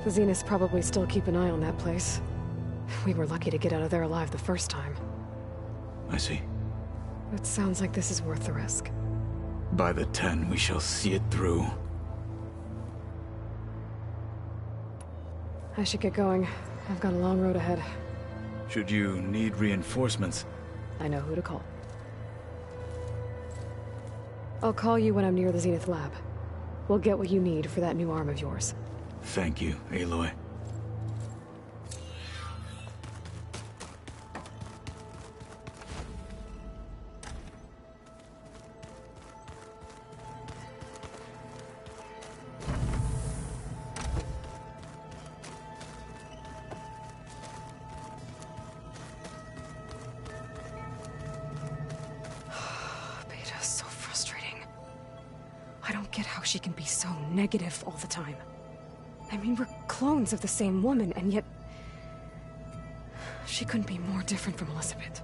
The Zeniths probably still keep an eye on that place. We were lucky to get out of there alive the first time. I see. It sounds like this is worth the risk. By the 10, we shall see it through. I should get going. I've got a long road ahead. Should you need reinforcements? I know who to call. I'll call you when I'm near the Zenith lab. We'll get what you need for that new arm of yours. Thank you, Aloy. Beta's so frustrating. I don't get how she can be so negative all the time. I mean, we're clones of the same woman, and yet... she couldn't be more different from Elizabeth.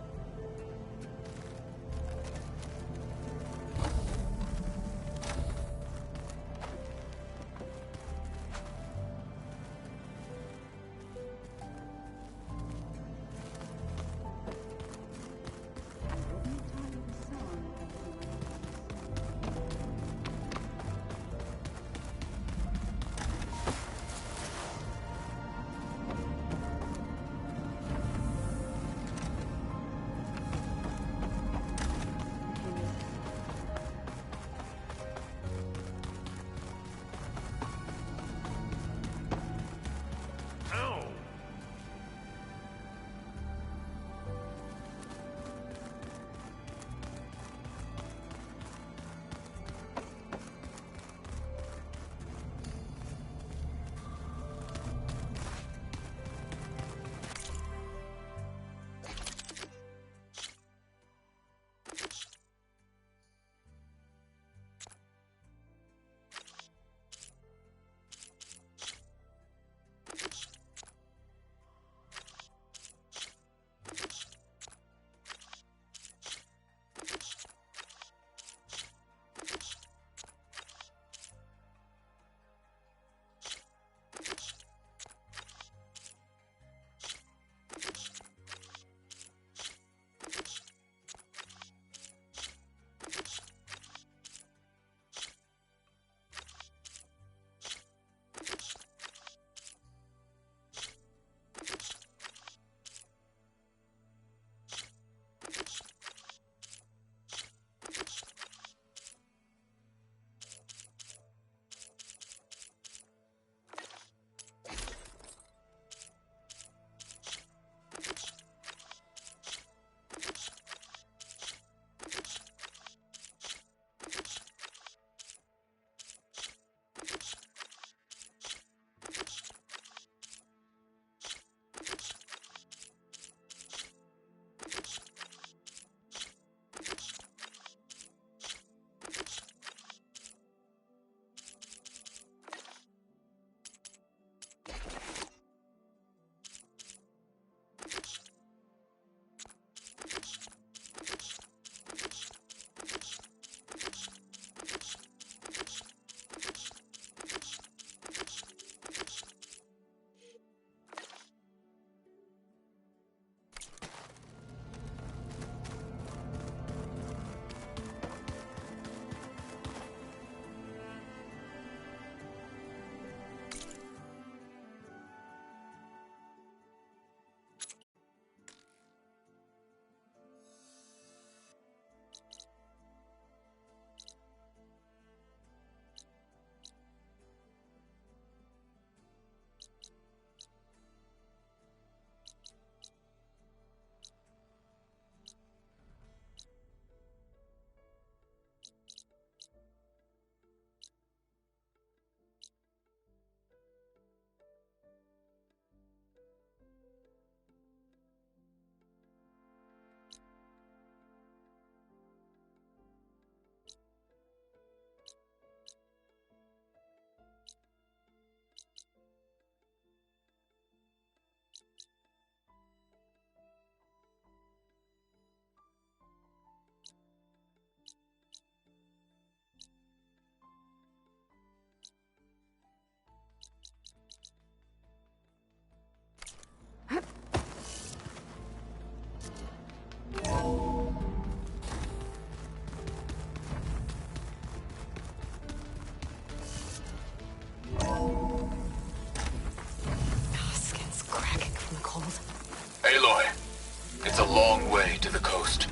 It's a long way to the coast.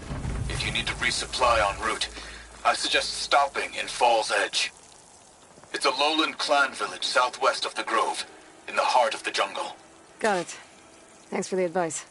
If you need to resupply en route, I suggest stopping in Fall's Edge. It's a lowland clan village southwest of the Grove, in the heart of the jungle. Got it. Thanks for the advice.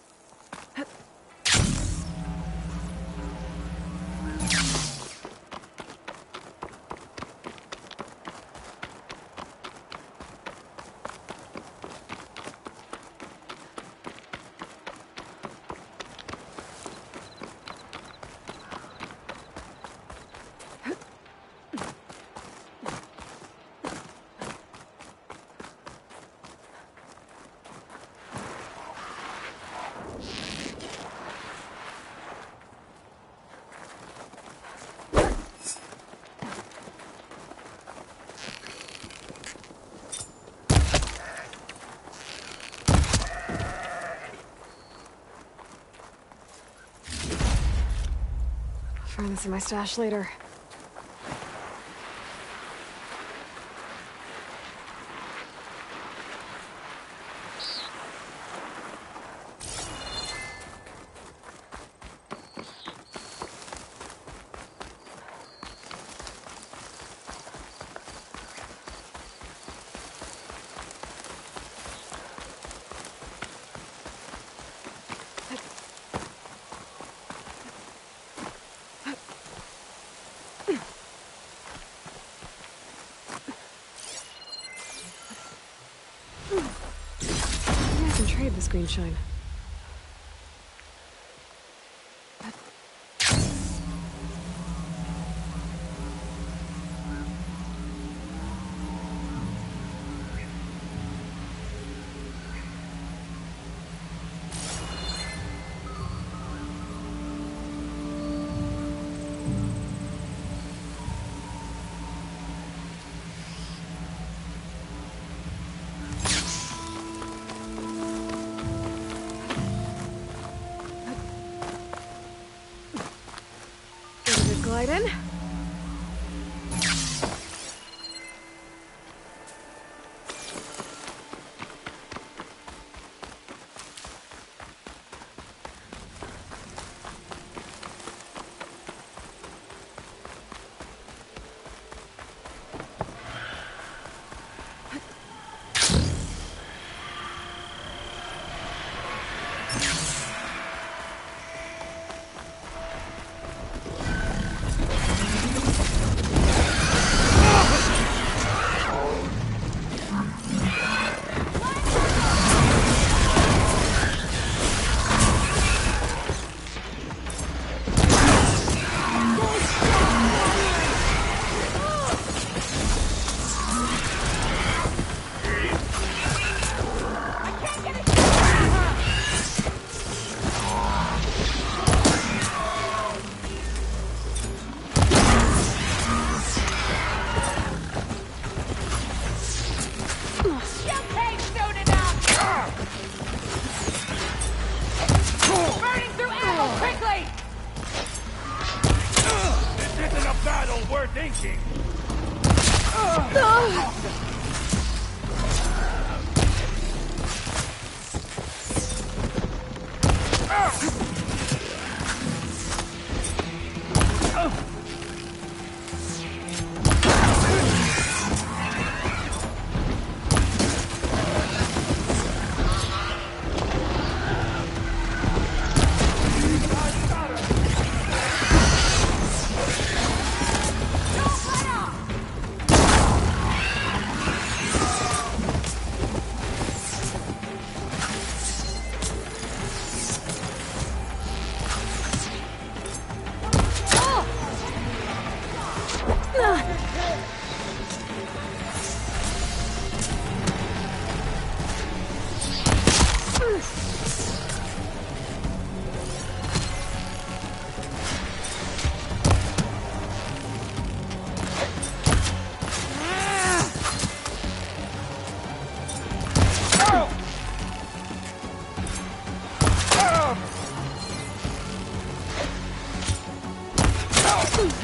Find this in my stash later. This green shine. Glide in.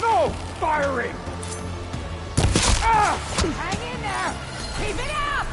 No! Firing! Hang in there! Keep it up!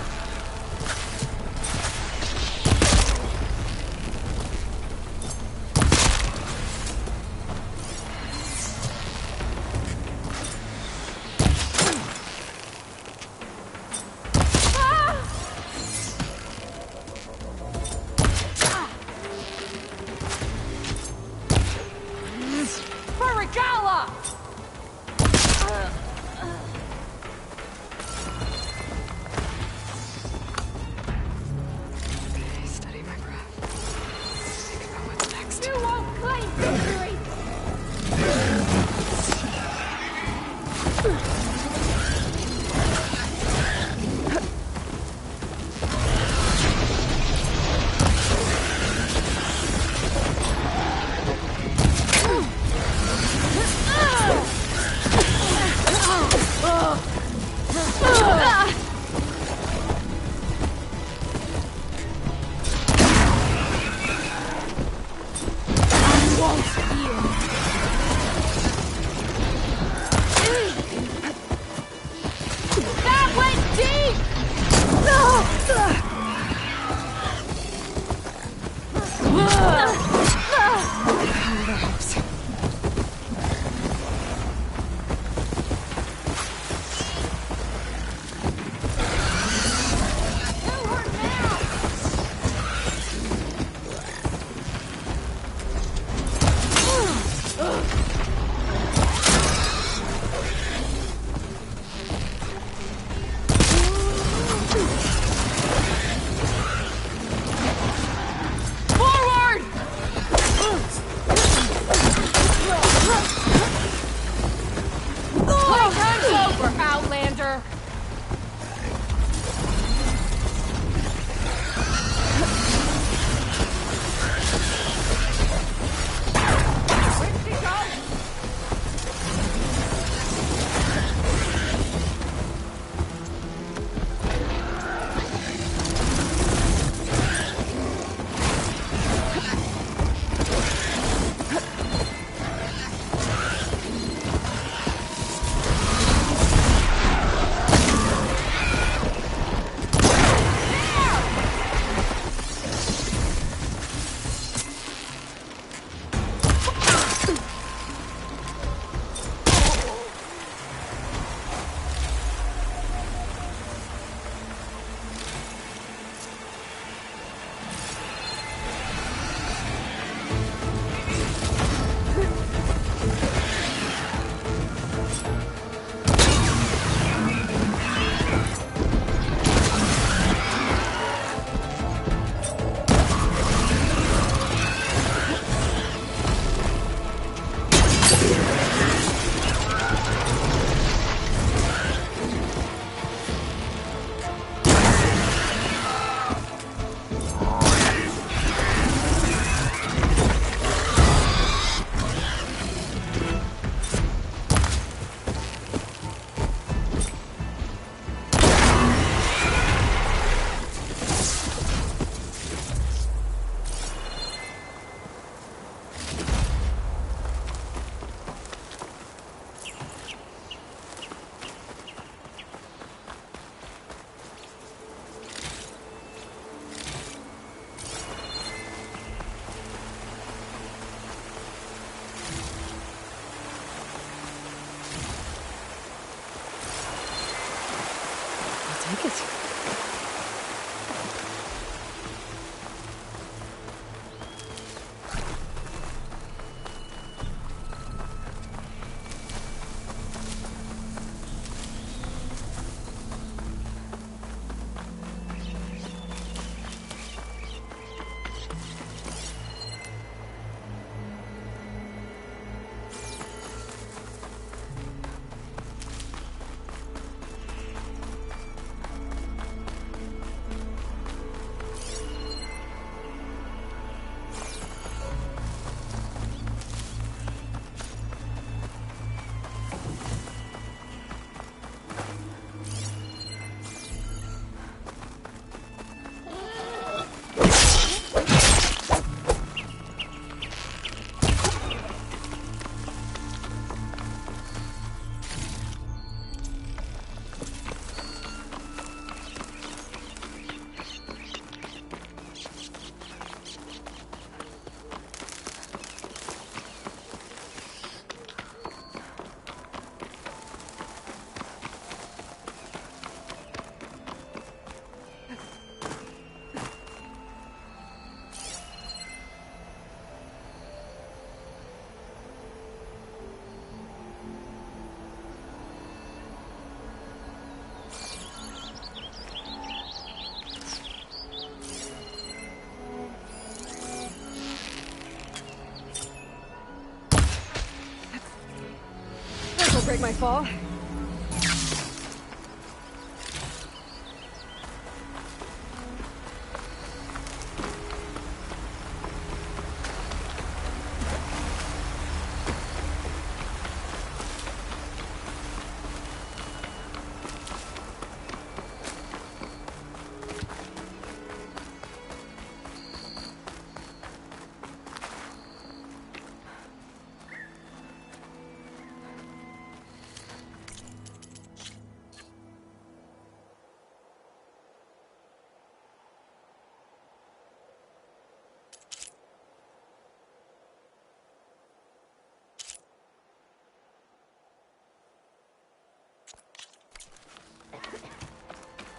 break my fall.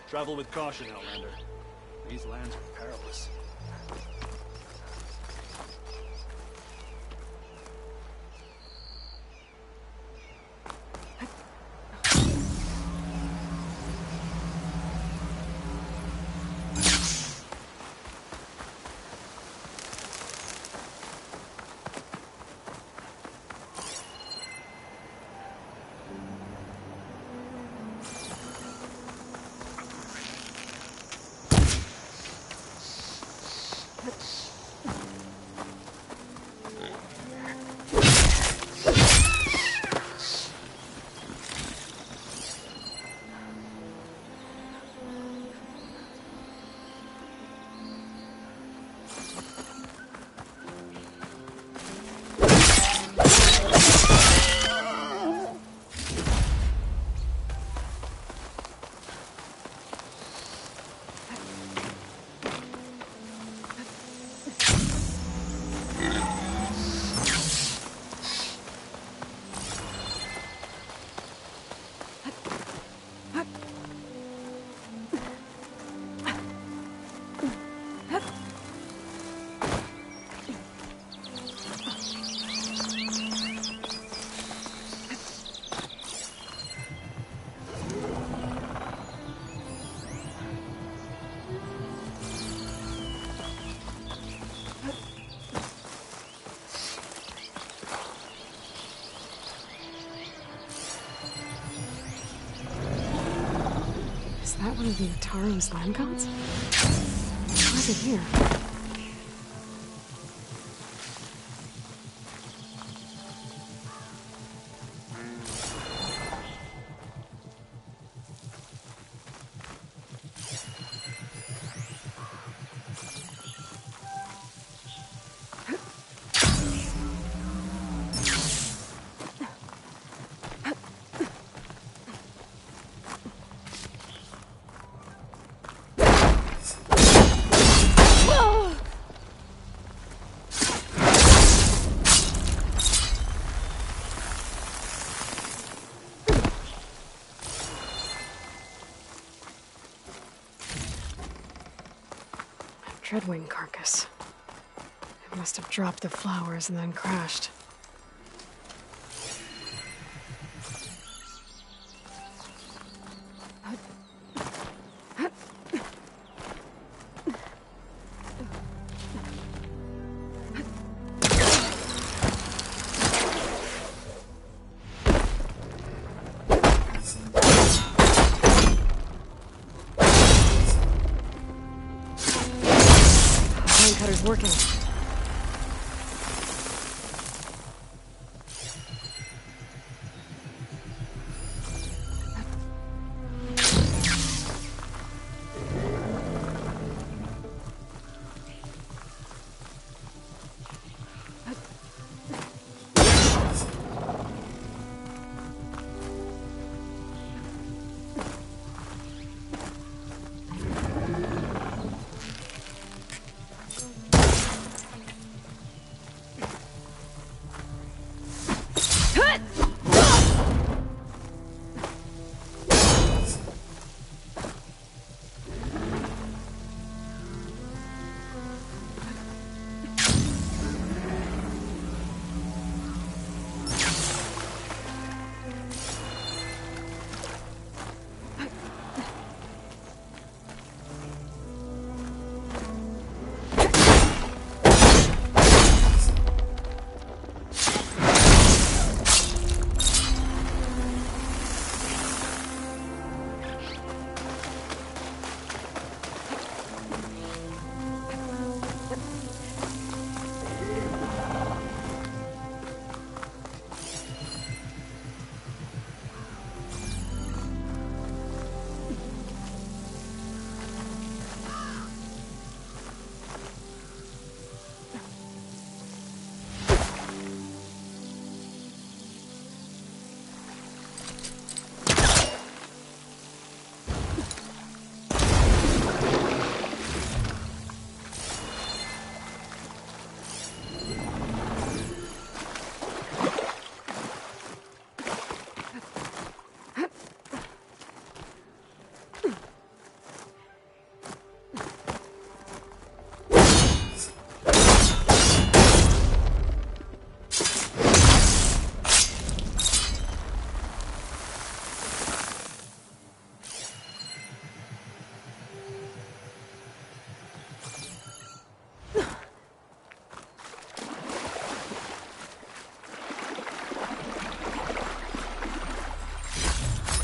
Travel with caution, Outlander. These lands are perilous. Is that one of the Ataro's land gods? Why is it here? Dreadwing carcass. It must have dropped the flowers and then crashed. Cutter's working.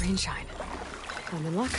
green shine. I'm in luck.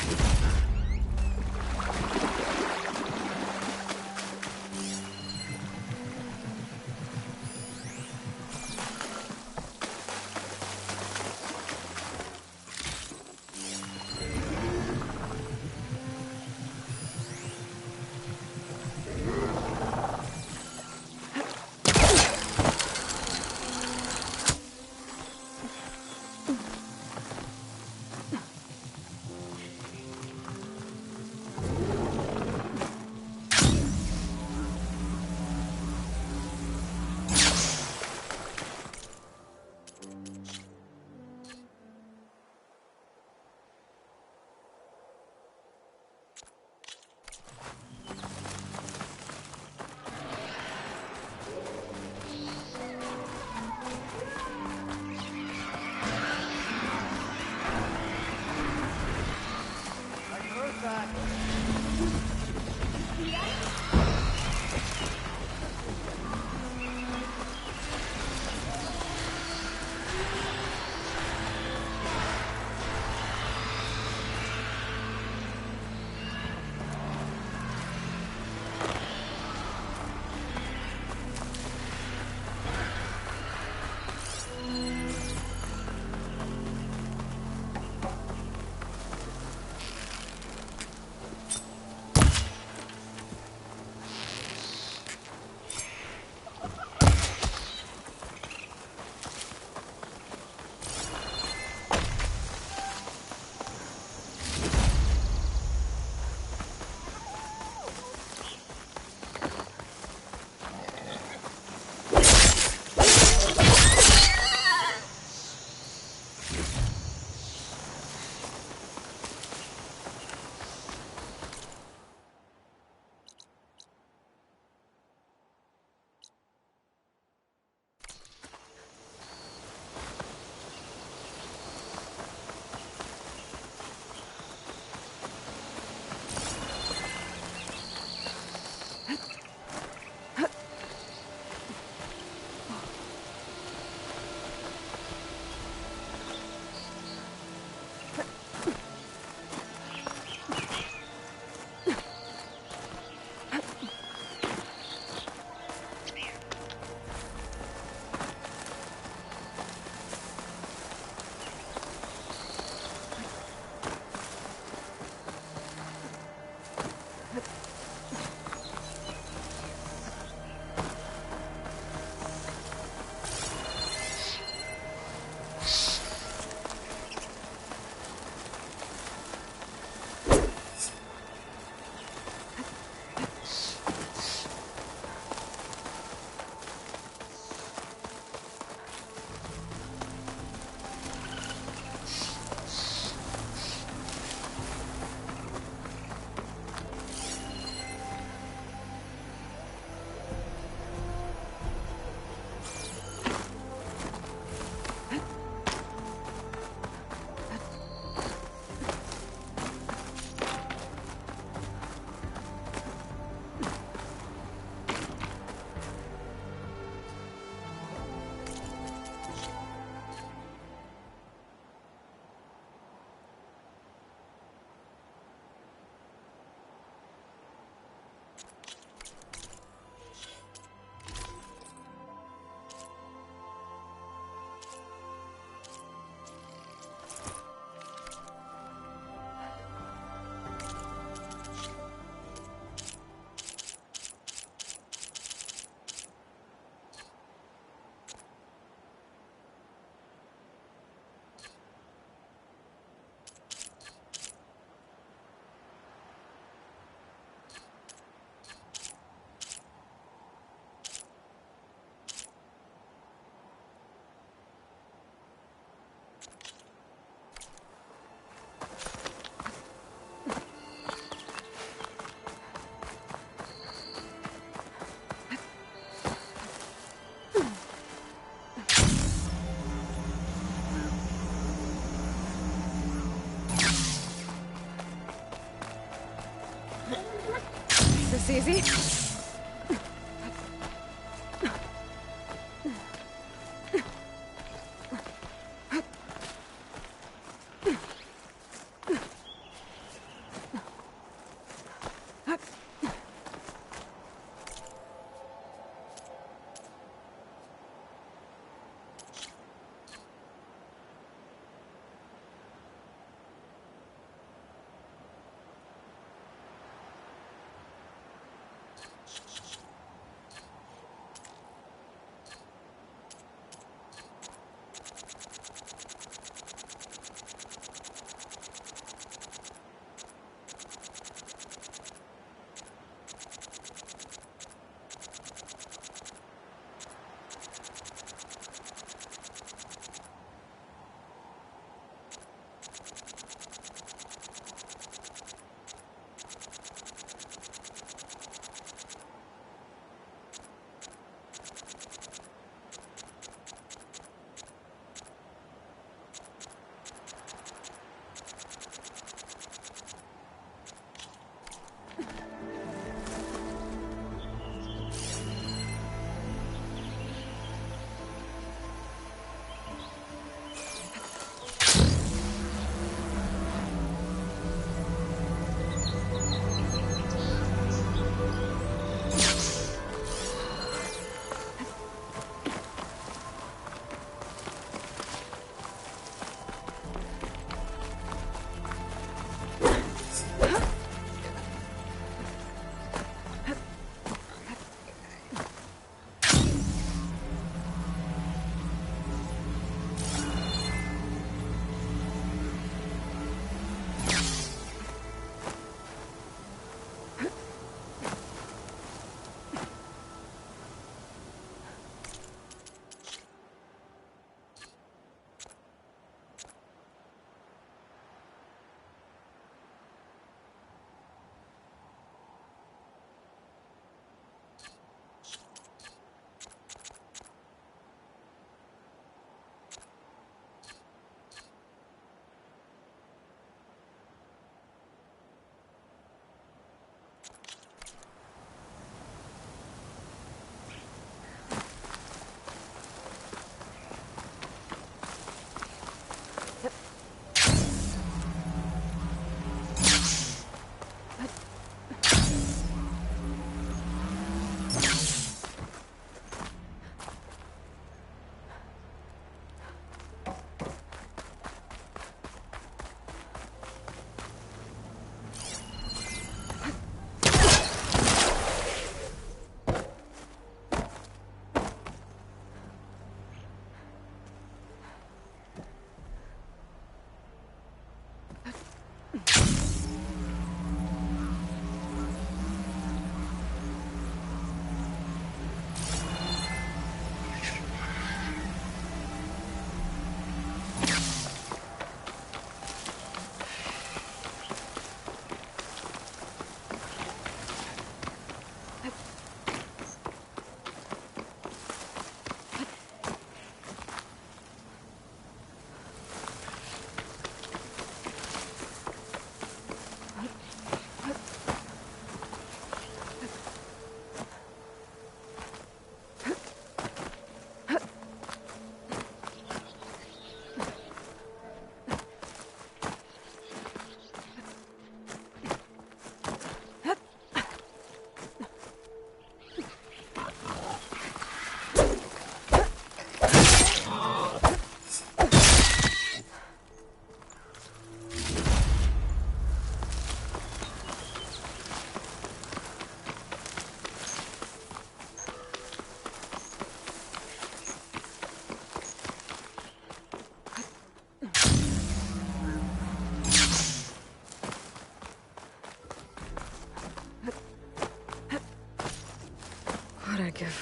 This easy?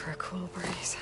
for a cool breeze.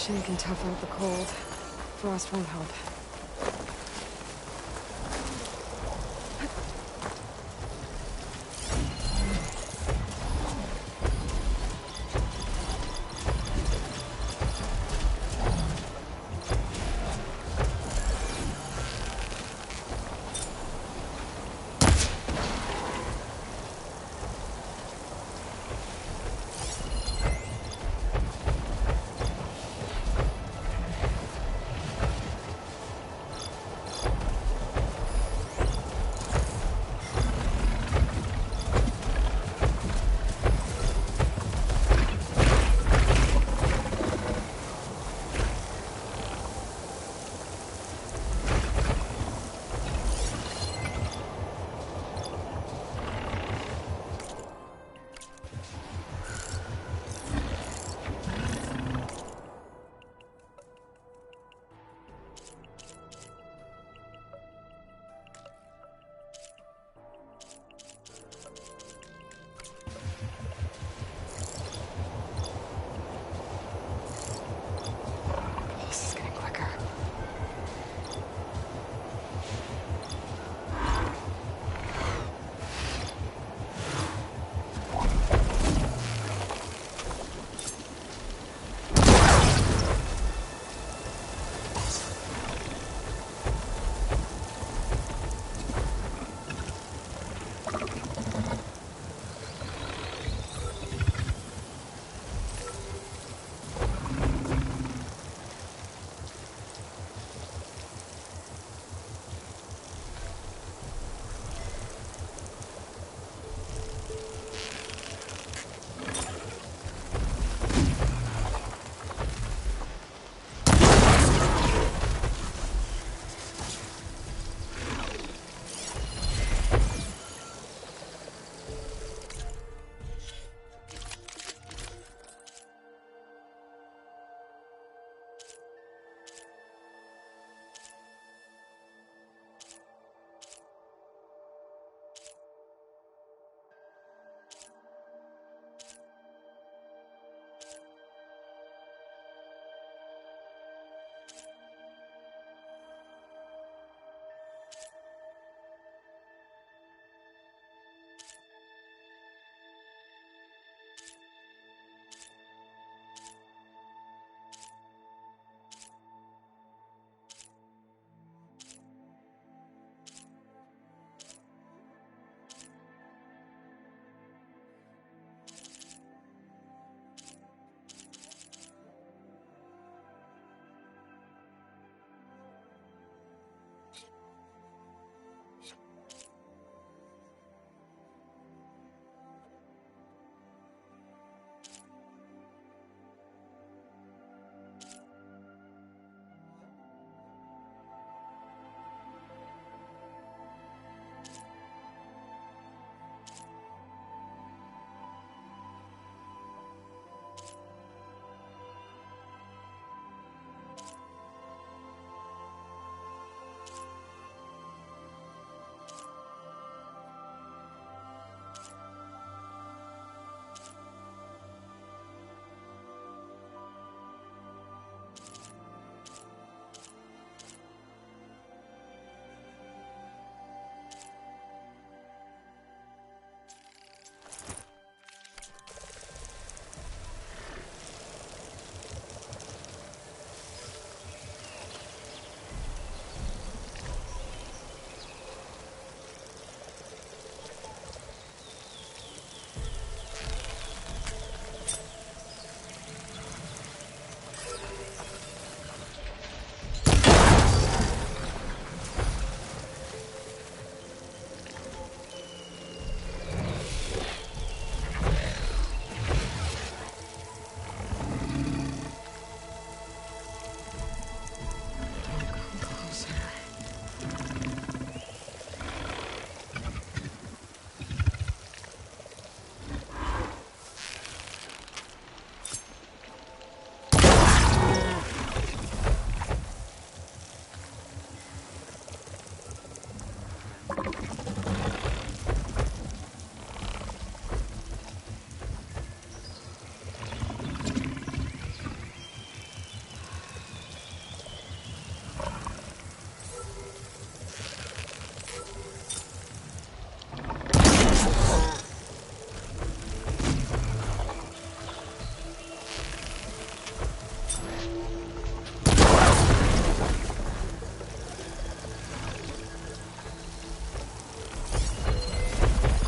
Machine can tough out the cold. Frost won't help.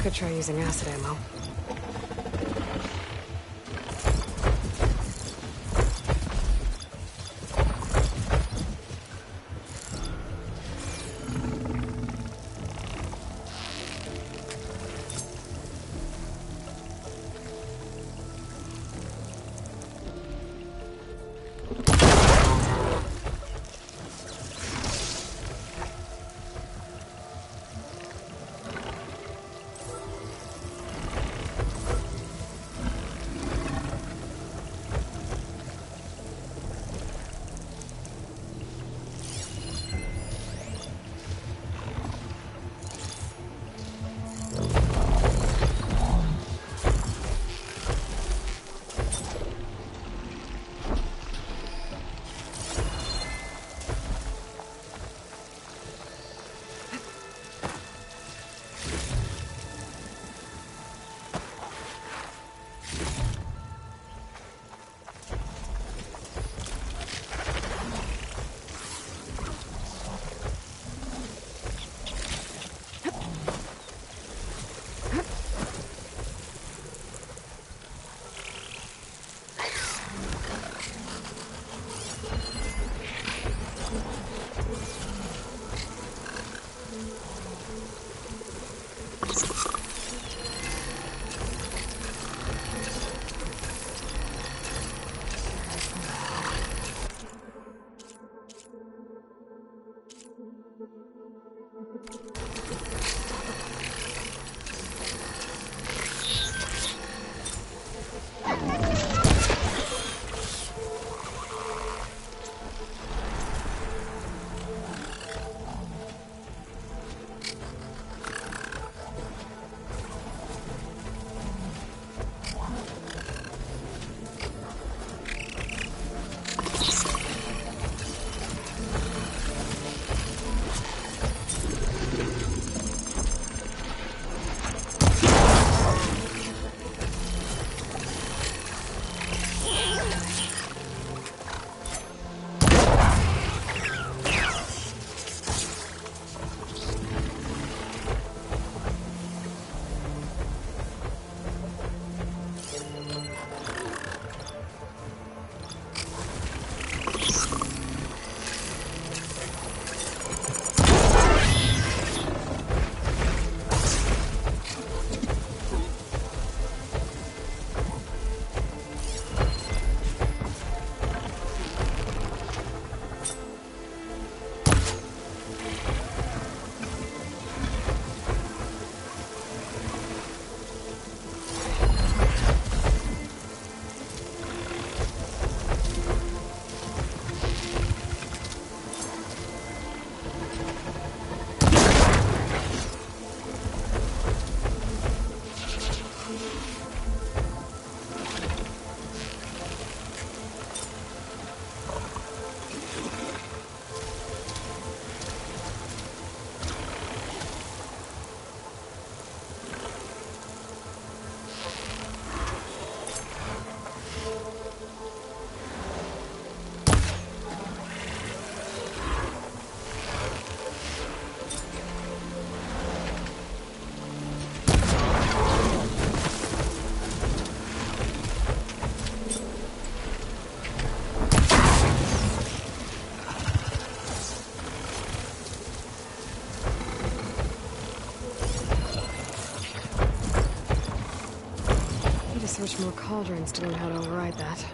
Could try using acid ammo. Search more cauldrons to learn how to override that.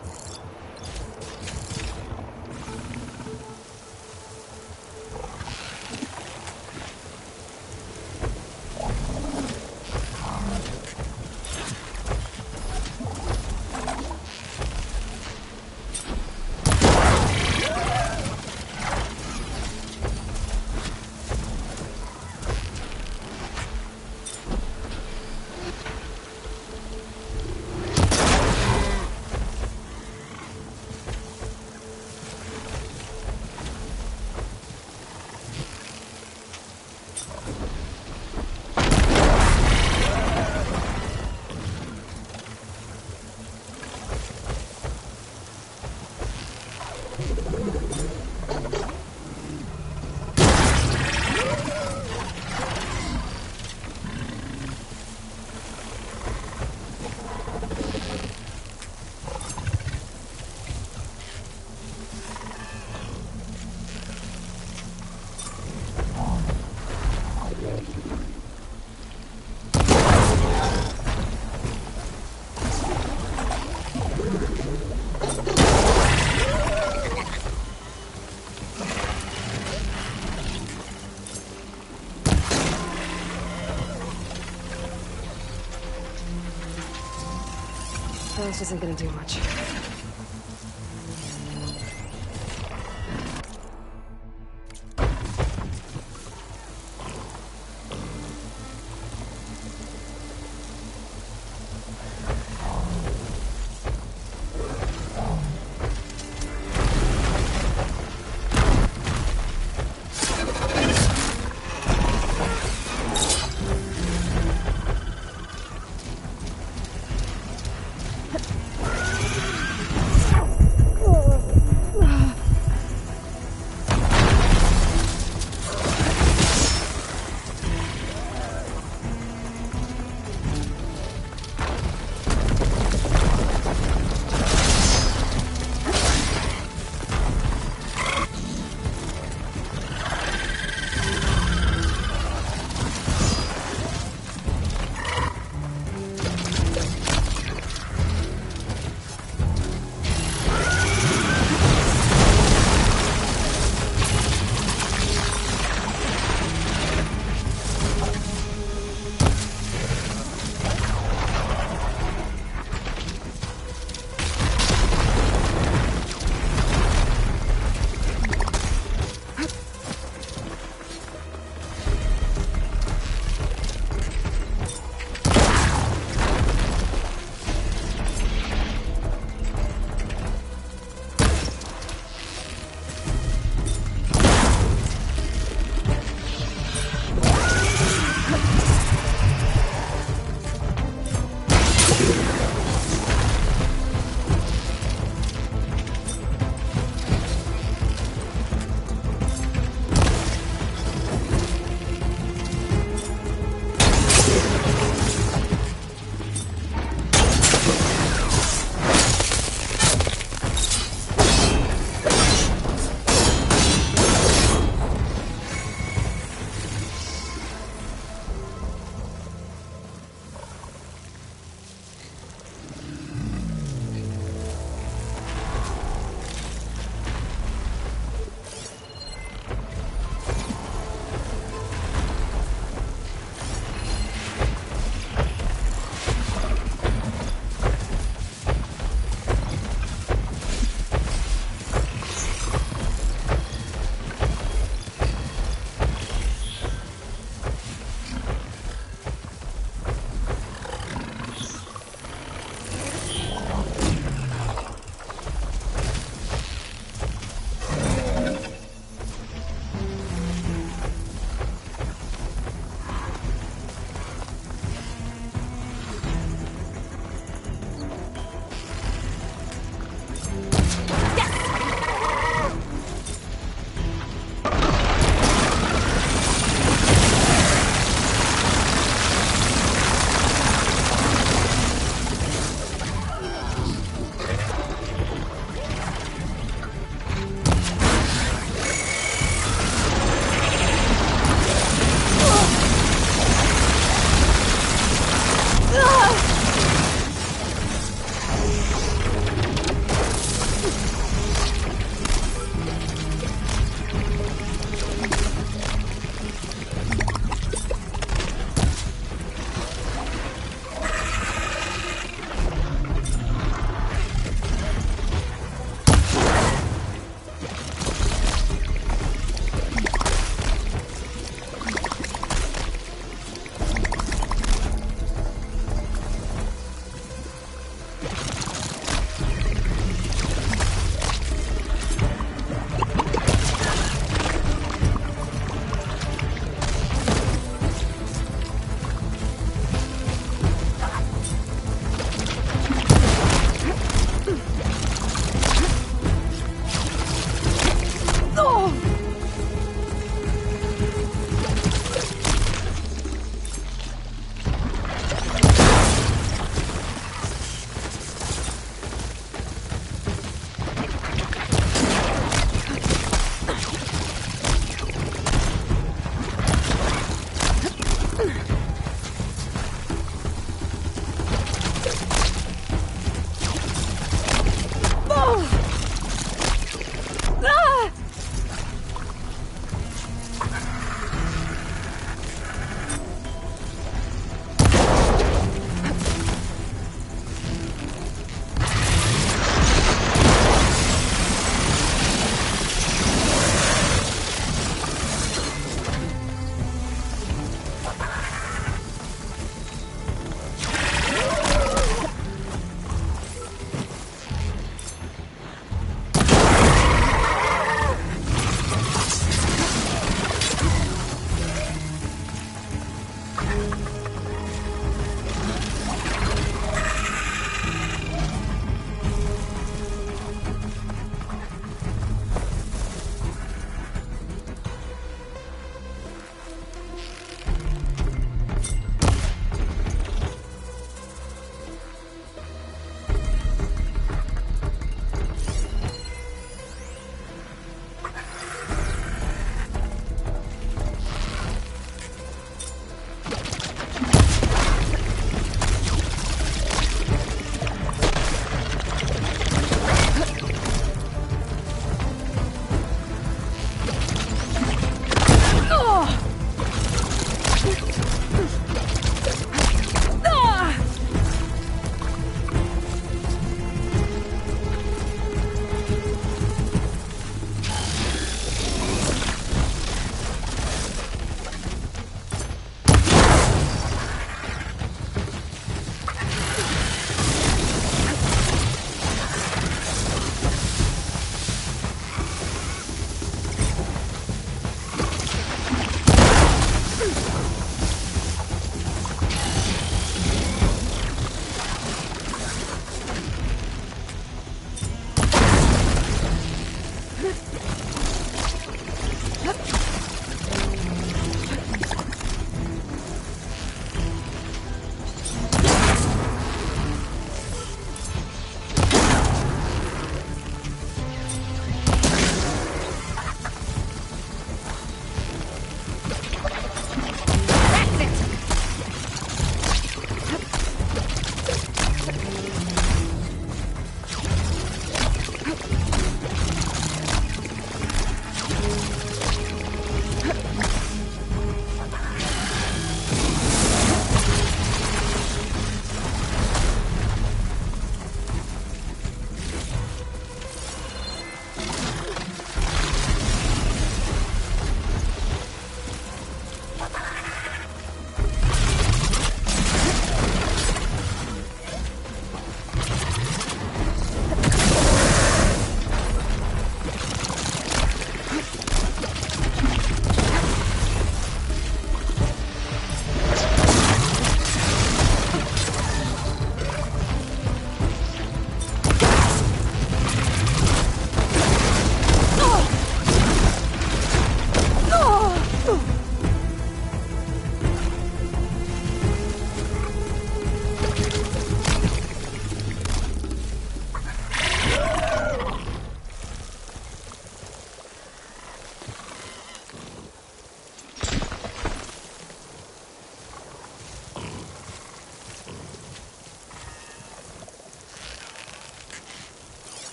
So this isn't gonna do much.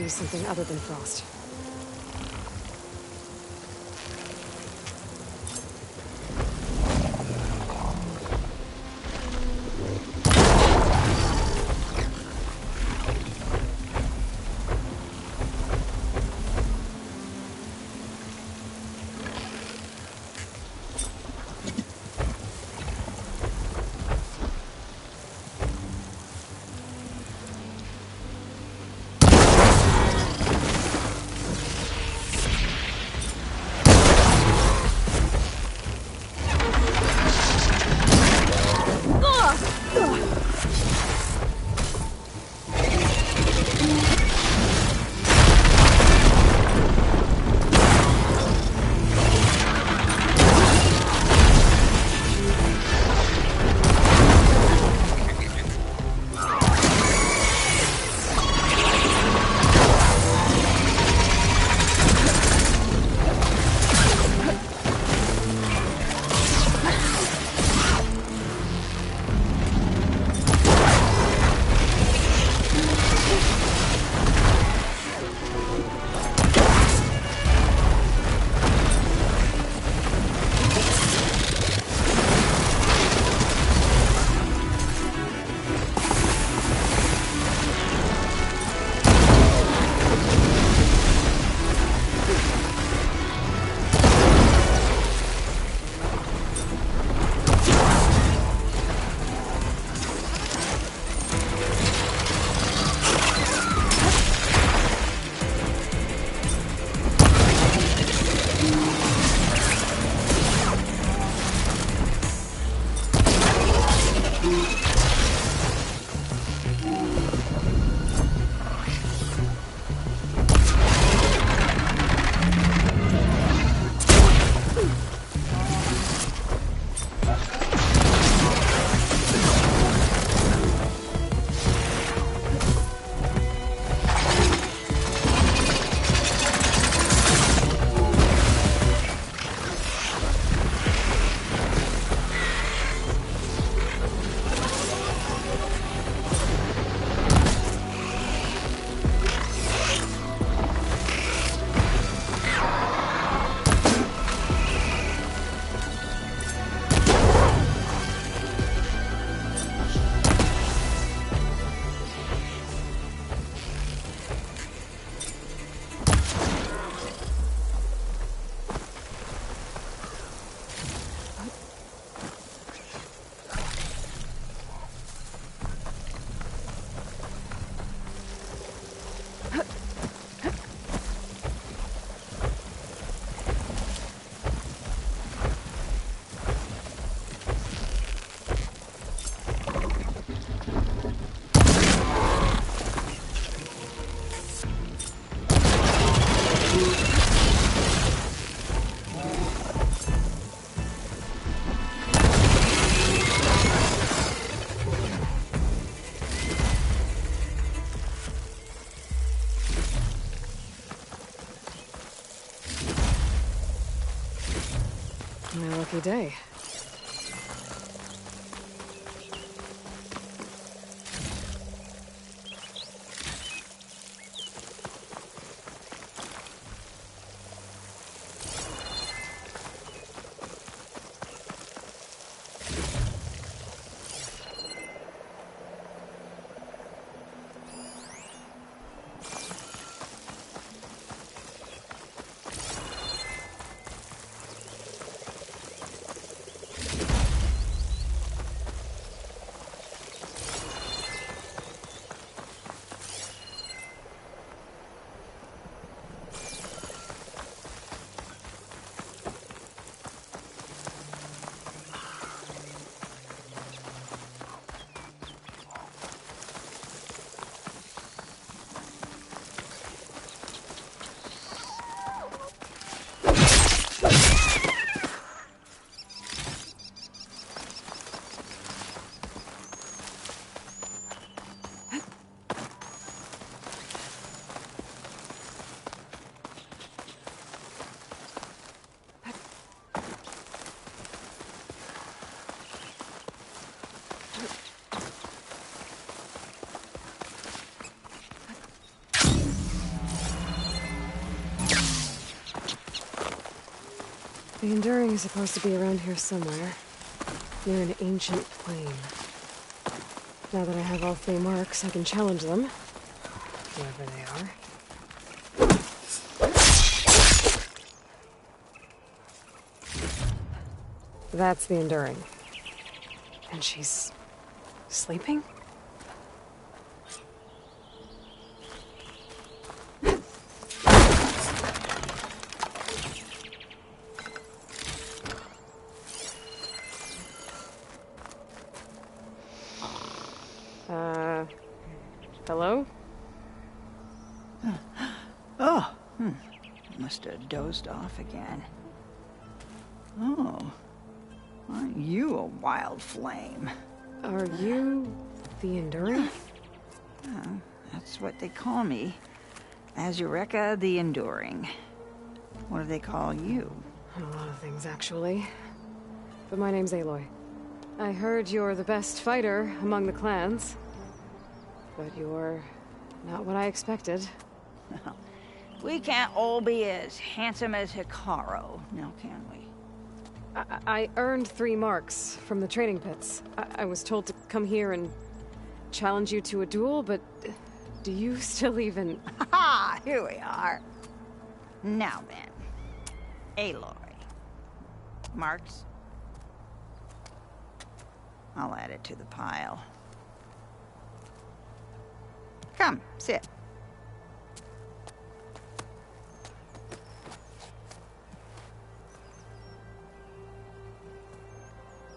use something other than frost. My lucky day. The Enduring is supposed to be around here somewhere, near an ancient plain. Now that I have all 3 marks, I can challenge them, whoever they are. That's the Enduring. And she's sleeping? Hello? Must have dozed off again. Oh. Aren't you a wild flame? Are you the Enduring? Oh, that's what they call me. Azureka the Enduring. What do they call you? A lot of things, actually. But my name's Aloy. I heard you're the best fighter among the clans. But you're not what I expected. We can't all be as handsome as Hekarro, now can we? I earned 3 marks from the training pits. I was told to come here and challenge you to a duel, but do you still even... Ha! Here we are. Now then, Aloy. Marks? I'll add it to the pile. Come, sit.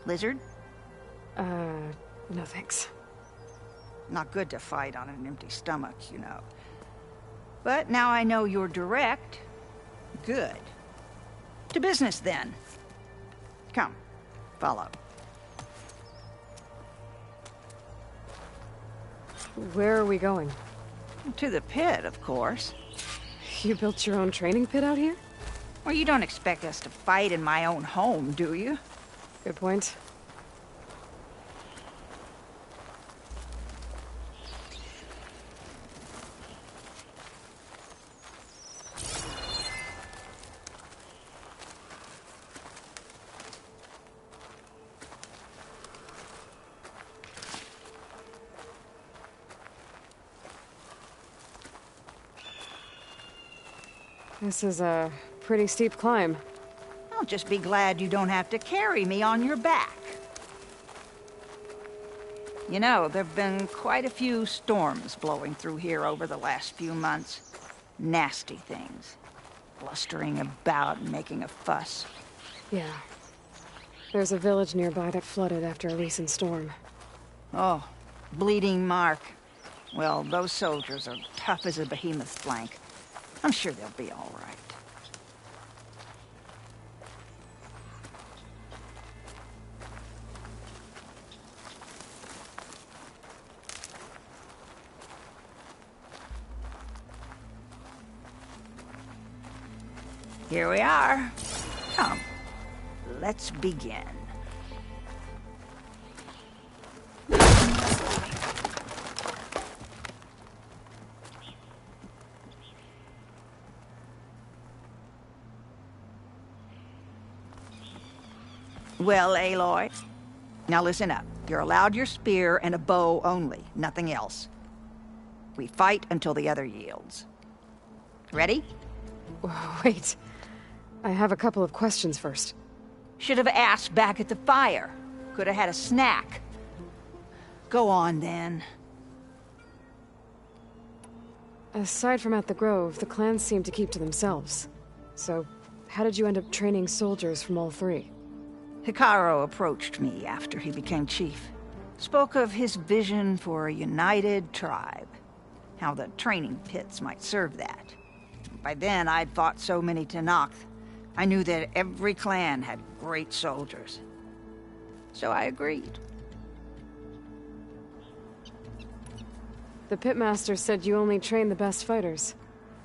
Lizard? No thanks. Not good to fight on an empty stomach, you know. But now I know you're direct. Good. To business, then. Come, follow. Where are we going? To the pit, of course. You built your own training pit out here? Well, you don't expect us to fight in my own home, do you? Good point. This is a pretty steep climb. I'll just be glad you don't have to carry me on your back. You know, there've been quite a few storms blowing through here over the last few months. Nasty things. Blustering about and making a fuss. Yeah. There's a village nearby that flooded after a recent storm. Oh, Bleeding Mark. Well, those soldiers are tough as a behemoth's flank. I'm sure they'll be all right. Here we are. Come, let's begin. Well, Aloy, now listen up. You're allowed your spear and a bow only, nothing else. We fight until the other yields. Ready? Wait. I have a couple of questions first. Should have asked back at the fire. Could have had a snack. Go on, then. Aside from at the Grove, the clans seem to keep to themselves. So, how did you end up training soldiers from all 3? Hekarro approached me after he became chief. Spoke of his vision for a united tribe. How the training pits might serve that. By then, I'd fought so many Tenakth. I knew that every clan had great soldiers. So I agreed. The pitmaster said you only train the best fighters.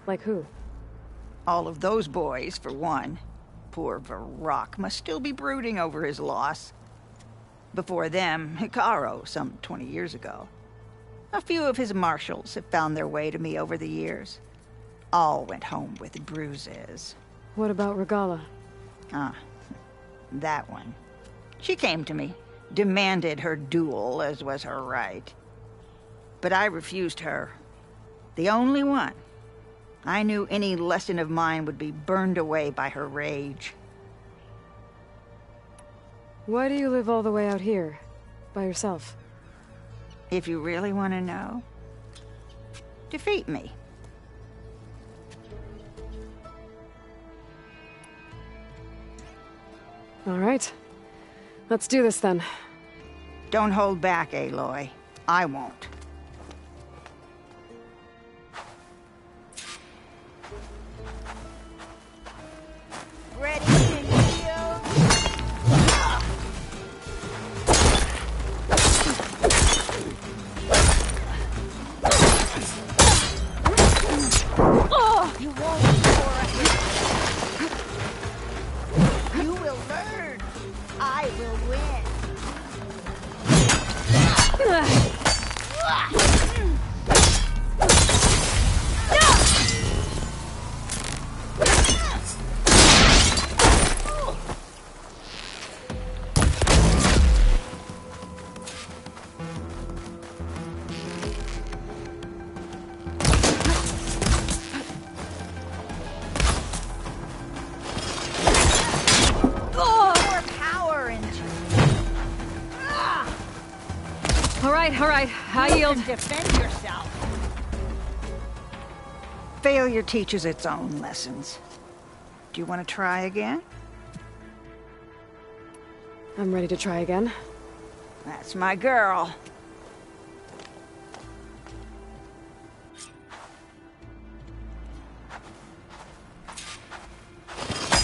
Like who? All of those boys, for one. Poor Varrock must still be brooding over his loss. Before them, Hekarro, some 20 years ago. A few of his marshals have found their way to me over the years. All went home with bruises. What about Regalla? Ah, that one. She came to me, demanded her duel, as was her right. But I refused her. The only one. I knew any lesson of mine would be burned away by her rage. Why do you live all the way out here? By yourself? If you really want to know, defeat me. All right. Let's do this then. Don't hold back, Aloy. I won't. Ready to heal? Oh, you won't for it. You will learn. I will win. All right, I yield. Defend yourself. Failure teaches its own lessons. Do you want to try again? I'm ready to try again. That's my girl.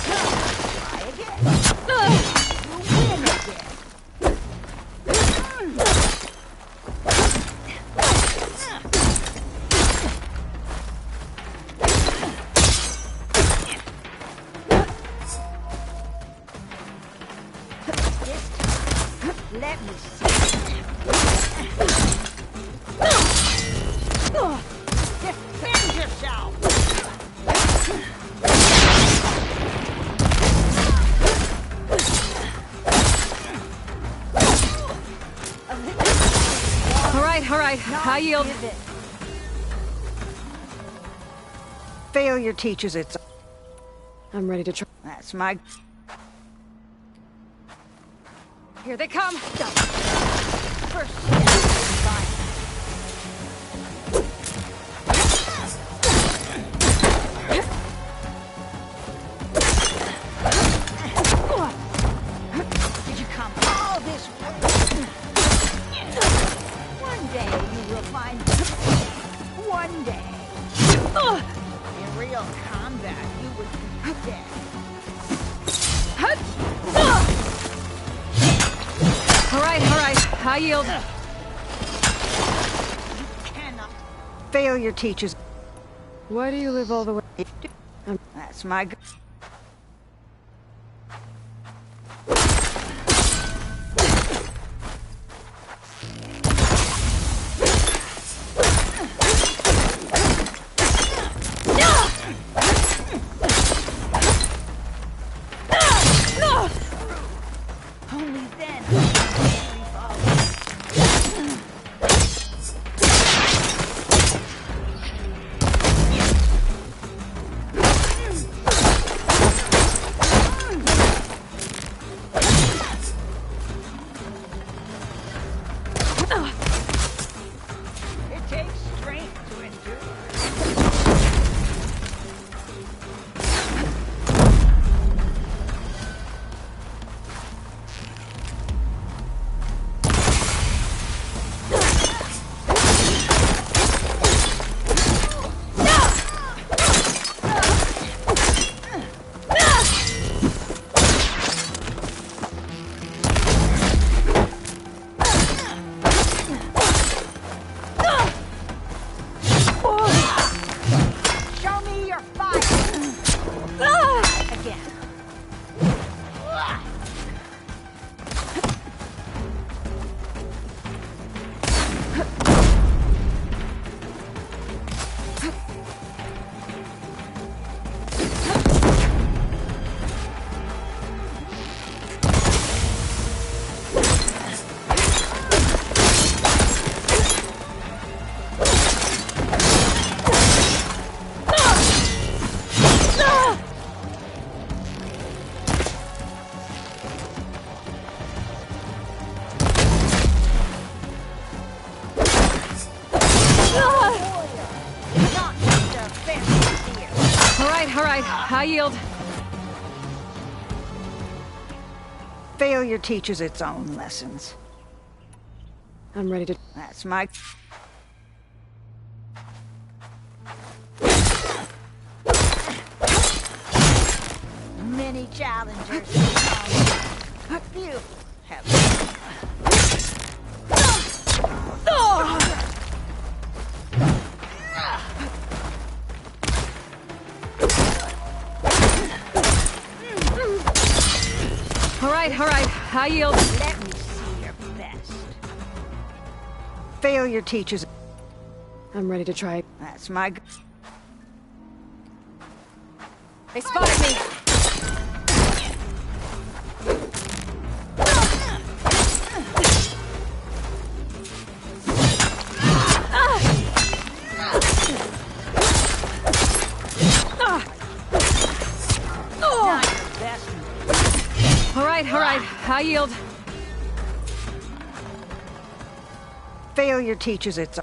Try again. You win again. Let me see. Defend yourself. All right, I yield. Failure teaches its... I'm ready to try. That's my... Here they come! First step is violence. Did you come all this way? One day you will find... One day. In real combat, you would be dead. All right, I yield. You cannot. Failure teaches... Why do you live all the way? That's my... Only then... It takes strength to endure. Show me your fight! Again. High yield. Failure teaches its own lessons. I'm ready to... That's my... Many challengers. Few have... All right, high yield. Let me see your best. Failure teaches... I'm ready to try. That's my... They spotted me! All right, high yield. Failure teaches its...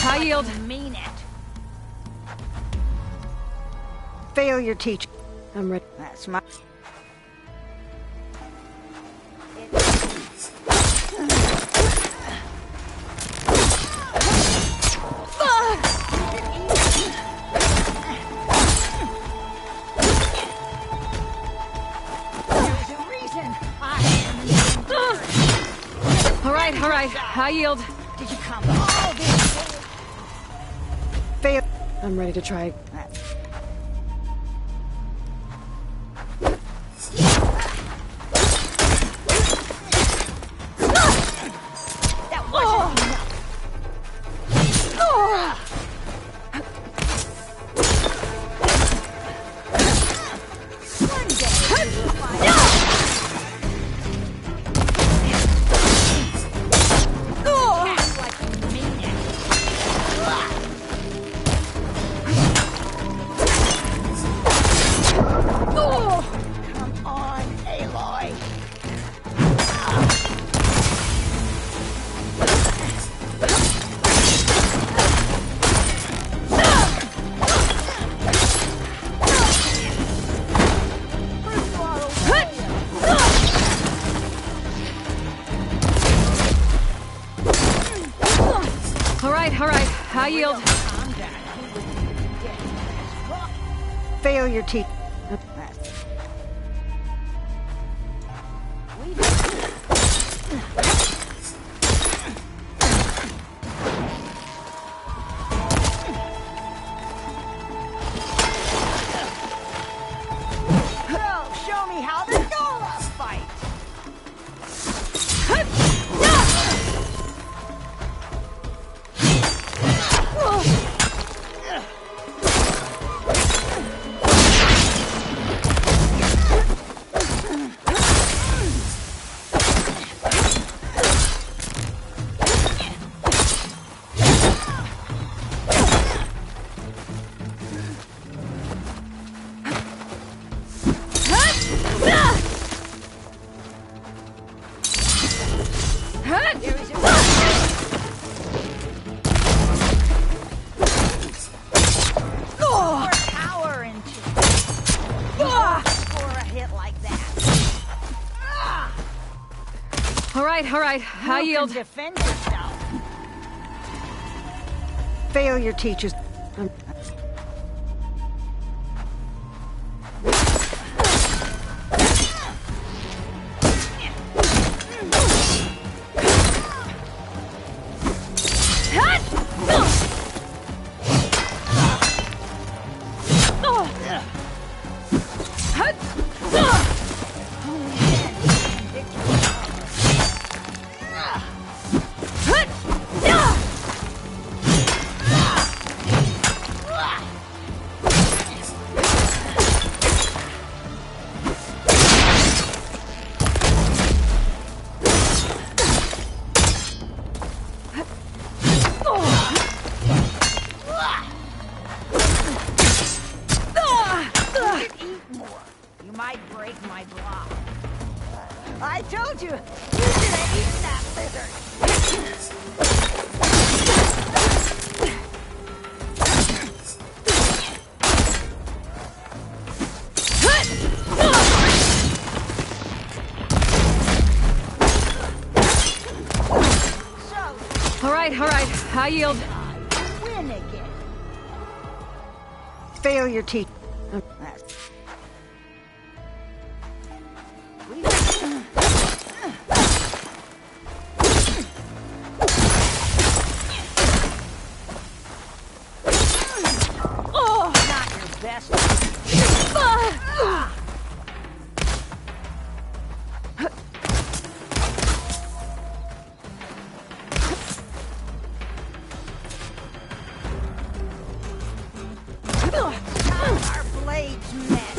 High yield. Mean it. Failure teach. I'm ready. That's my... All right, high yield. Did you come all this way? Fail. I'm ready to try. That wasn't enough. One day you'll find out. All right, high yield. Failure teach. Show me how the Nora fight. All right, high yield. Defend yourself. Failure teaches. I told you! You should have eaten that lizard! All right, I yield. Win again. Failure, teach. Our blades met.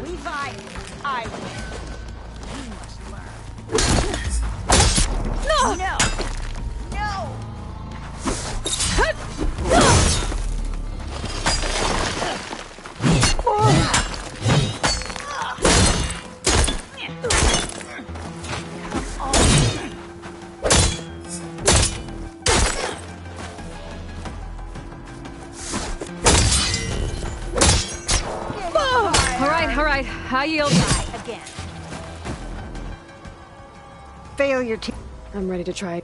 We fight. I win. You must learn. No! No! All right, I yield. Again. Failure, team. I'm ready to try.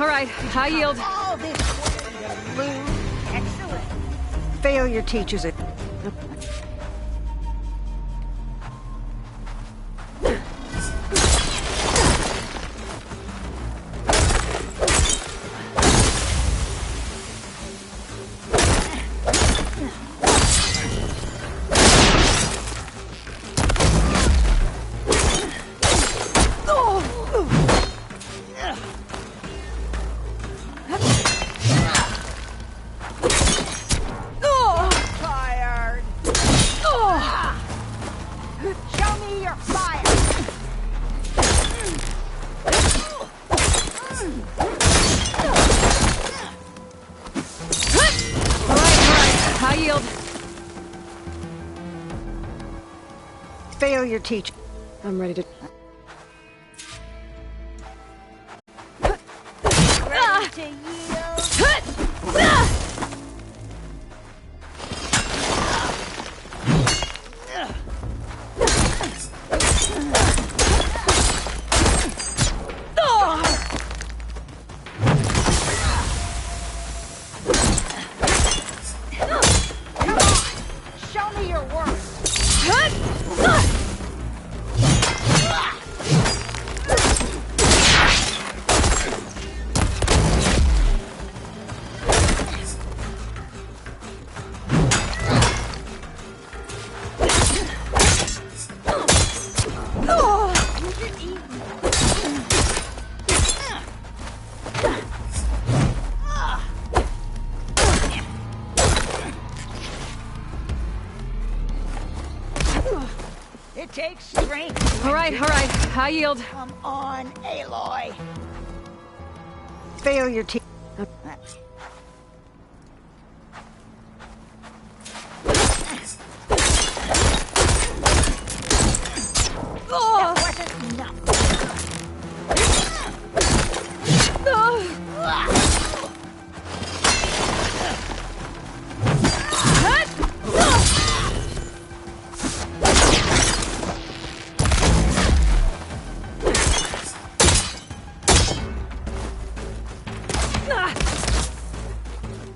All right, I yield. All this work to lose. Excellent. Failure teaches it. I yield. Failure, teach. I'm ready to... Ready to yield. It takes strength. All right, I yield. Come on, Aloy. Failure team. That wasn't enough.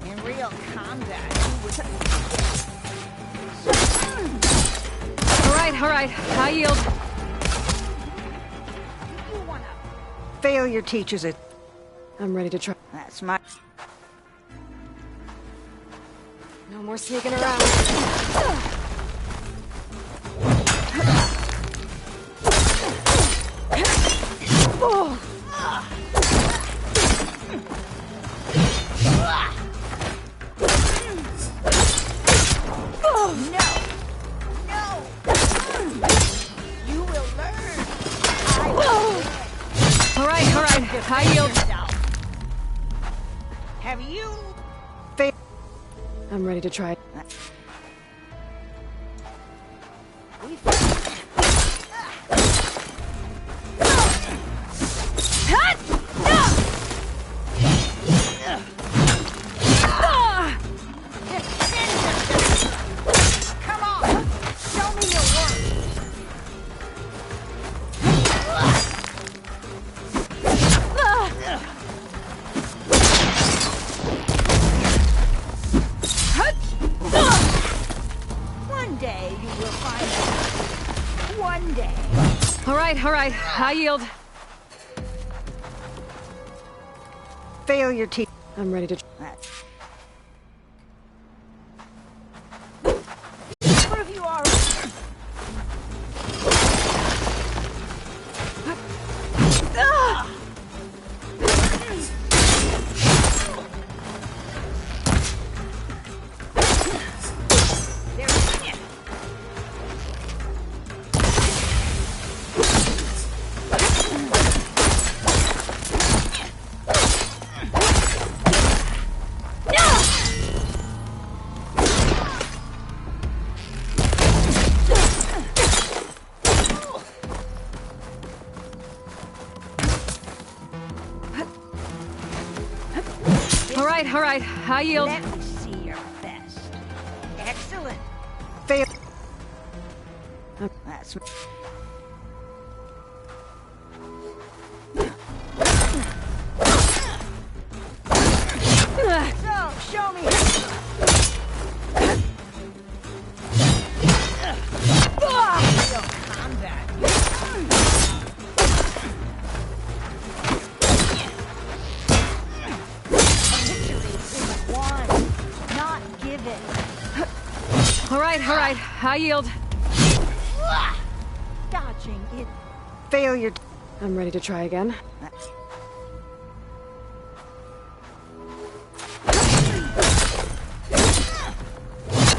In real combat, you would... All right, I yield. Failure teaches it. I'm ready to try. That's my... No more sneaking around. Oh. You will learn. All right, I yield. Have you... I'm ready to try. Come on, show me your work. One day you will find out. One day. All right, I yield. Failure teach. I'm ready to try. What have you already... All right, I yield. Let me see your best. Excellent. Fail. That's... So, show me. Real combat. All right, I yield. Dodging it. Failure. I'm ready to try again.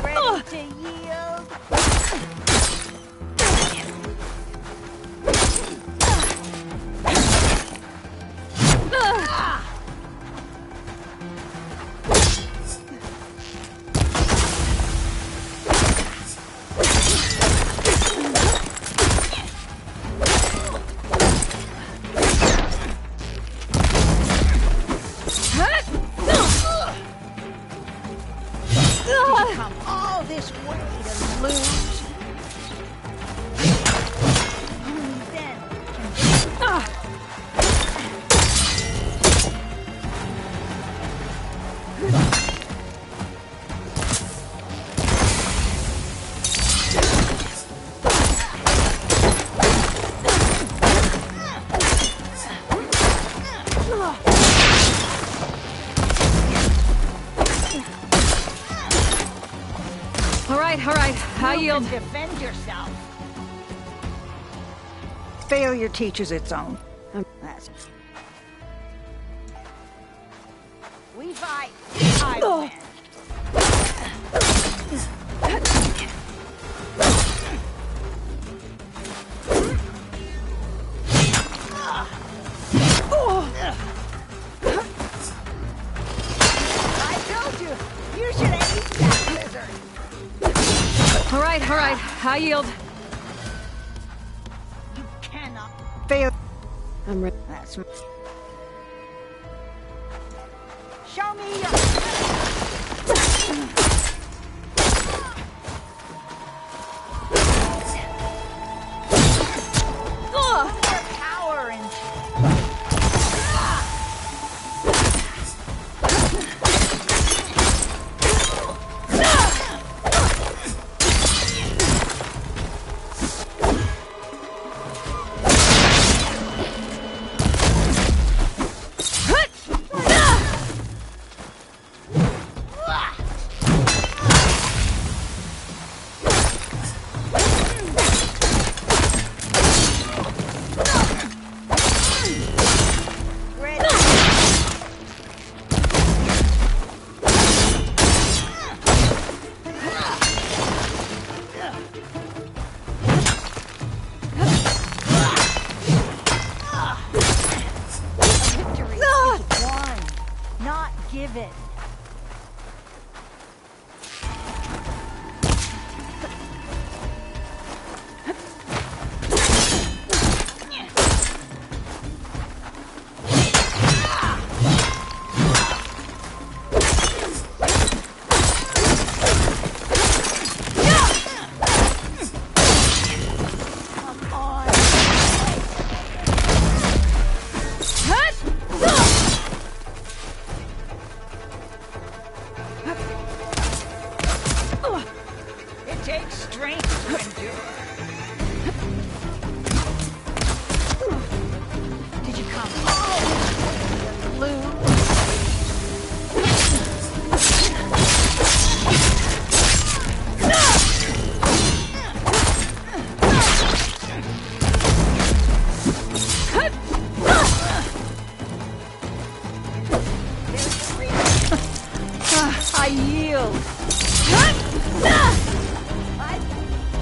Ready to yield. Come all this way to lose. Only then All right, I yield. defend yourself. Failure teaches its own. That's... We fight. I win. right, I yield. You cannot fail. I'm ready. That's... Show me your... power and... Give it.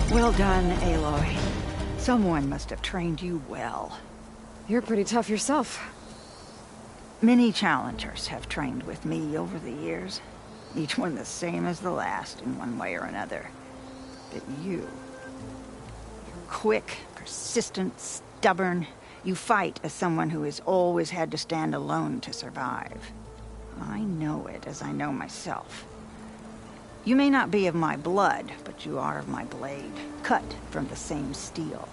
Well done, Aloy. Someone must have trained you well. You're pretty tough yourself. Many challengers have trained with me over the years. Each one the same as the last in one way or another. But you're quick, persistent, stubborn. You fight as someone who has always had to stand alone to survive. I know it as I know myself. You may not be of my blood, but you are of my blade, cut from the same steel.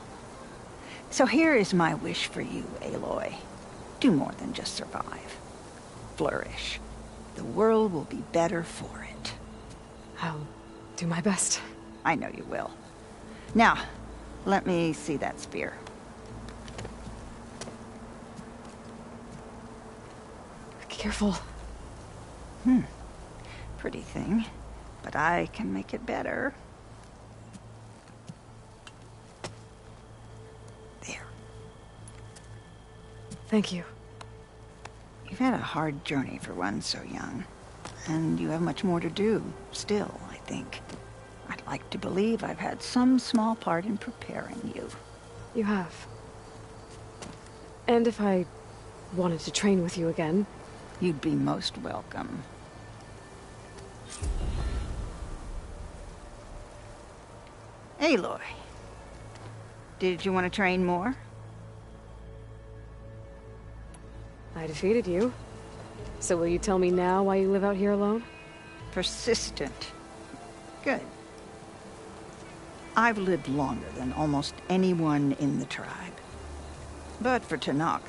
So here is my wish for you, Aloy. Do more than just survive. Flourish. The world will be better for it. I'll do my best. I know you will. Now, let me see that spear. Careful. Pretty thing. But I can make it better. There. Thank you. You've had a hard journey for one so young. And you have much more to do, still, I think. I'd like to believe I've had some small part in preparing you. You have. And if I wanted to train with you again... You'd be most welcome. Aloy, did you want to train more? I defeated you. So will you tell me now why you live out here alone? Persistent. Good. I've lived longer than almost anyone in the tribe. But for Tenakth,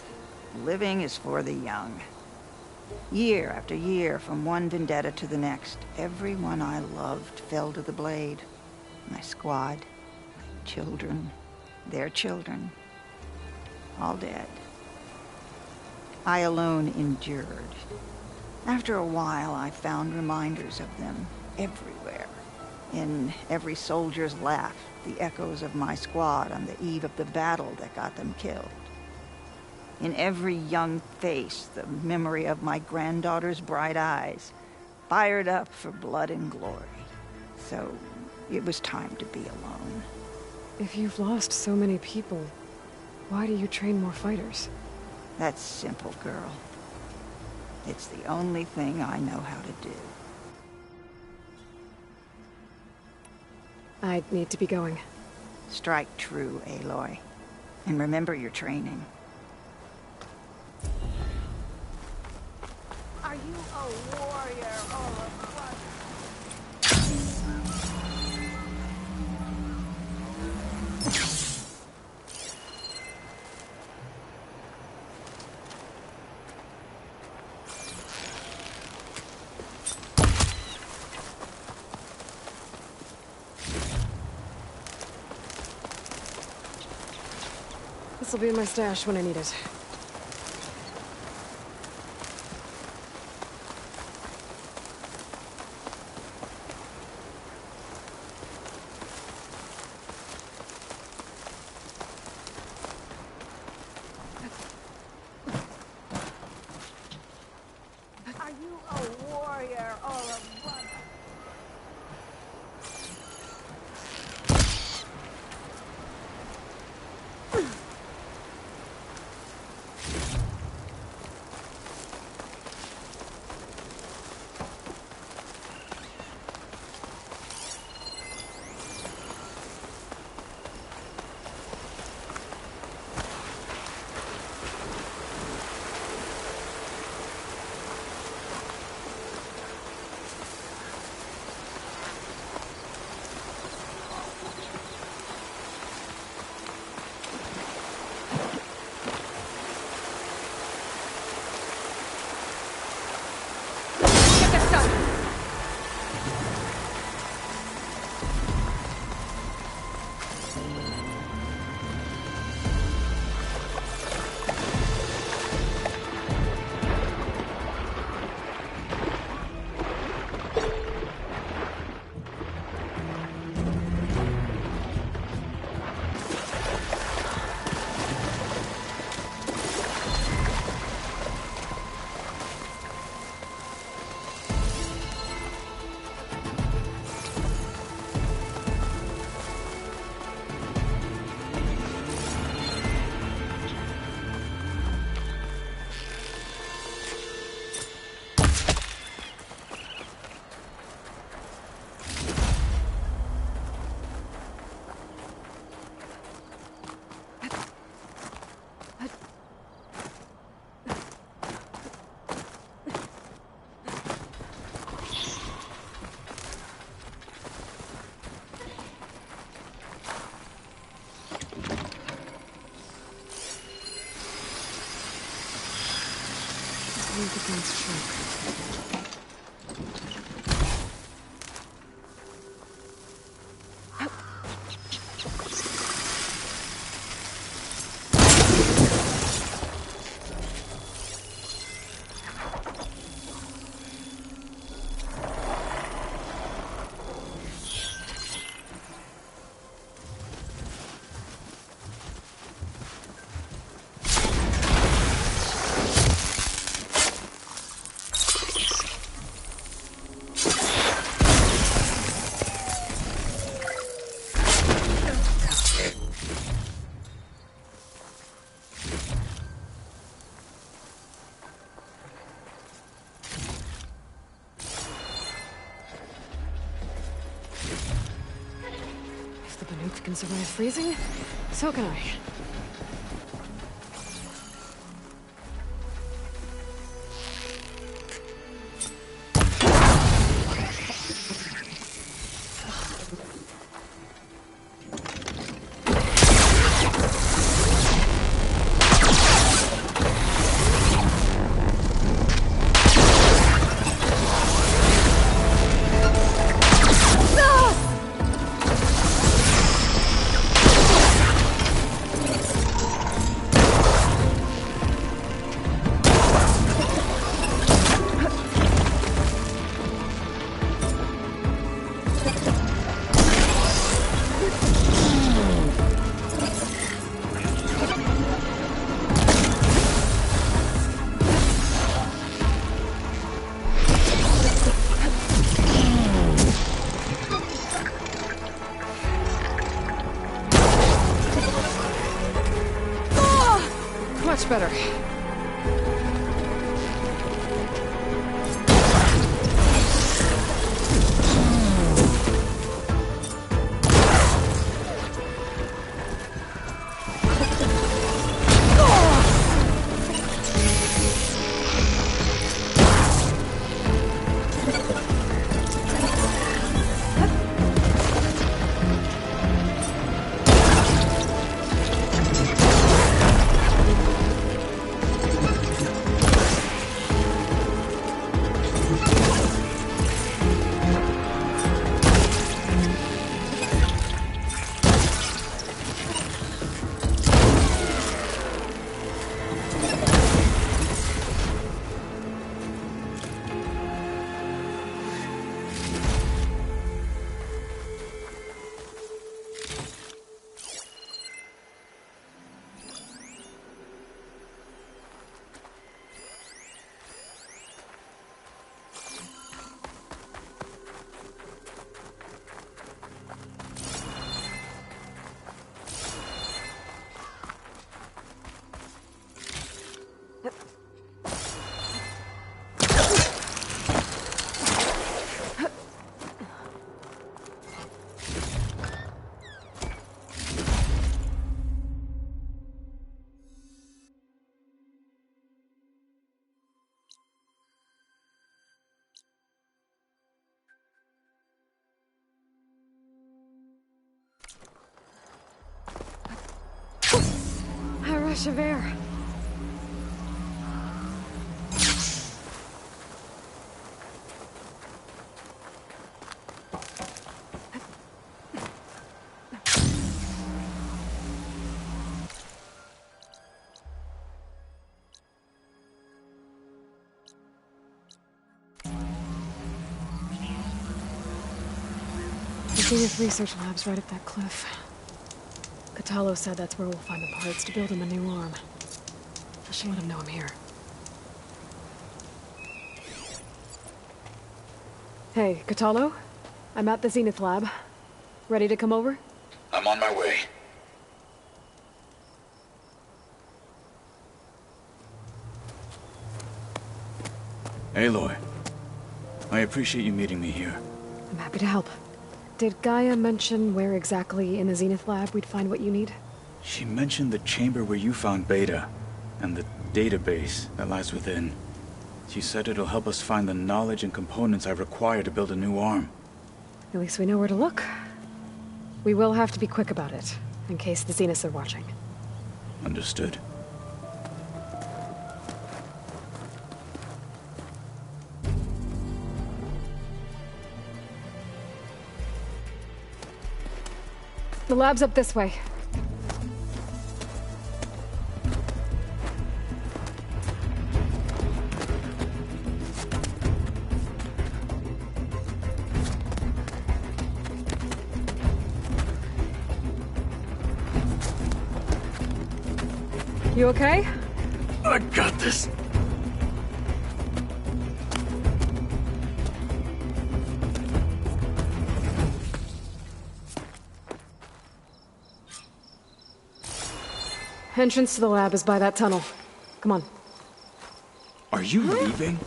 living is for the young. Year after year, from one vendetta to the next, everyone I loved fell to the blade. My squad, my children, their children, all dead. I alone endured. After a while, I found reminders of them everywhere. In every soldier's laugh, the echoes of my squad on the eve of the battle that got them killed. In every young face, the memory of my granddaughter's bright eyes, fired up for blood and glory. So it was time to be alone. If you've lost so many people, why do you train more fighters? That's simple, girl. It's the only thing I know how to do. I'd need to be going. Strike true, Aloy. And remember your training. Are you a warrior or a brother? This'll be in my stash when I need it. Are you a warrior or a brother? Defense choke. If the Banuk can survive freezing, so can I. Much better. Javert. The Zenith Research Lab's right up that cliff. Catalo said that's where we'll find the parts to build him a new arm. I should let him know I'm here. Hey, Catalo? I'm at the Zenith Lab. Ready to come over? I'm on my way. Aloy, I appreciate you meeting me here. I'm happy to help. Did Gaia mention where exactly in the Zenith Lab we'd find what you need? She mentioned the chamber where you found Beta, and the database that lies within. She said it'll help us find the knowledge and components I require to build a new arm. At least we know where to look. We will have to be quick about it, in case the Zeniths are watching. Understood. The lab's up this way. You okay? I got this. Entrance to the lab is by that tunnel. Come on. Are you leaving?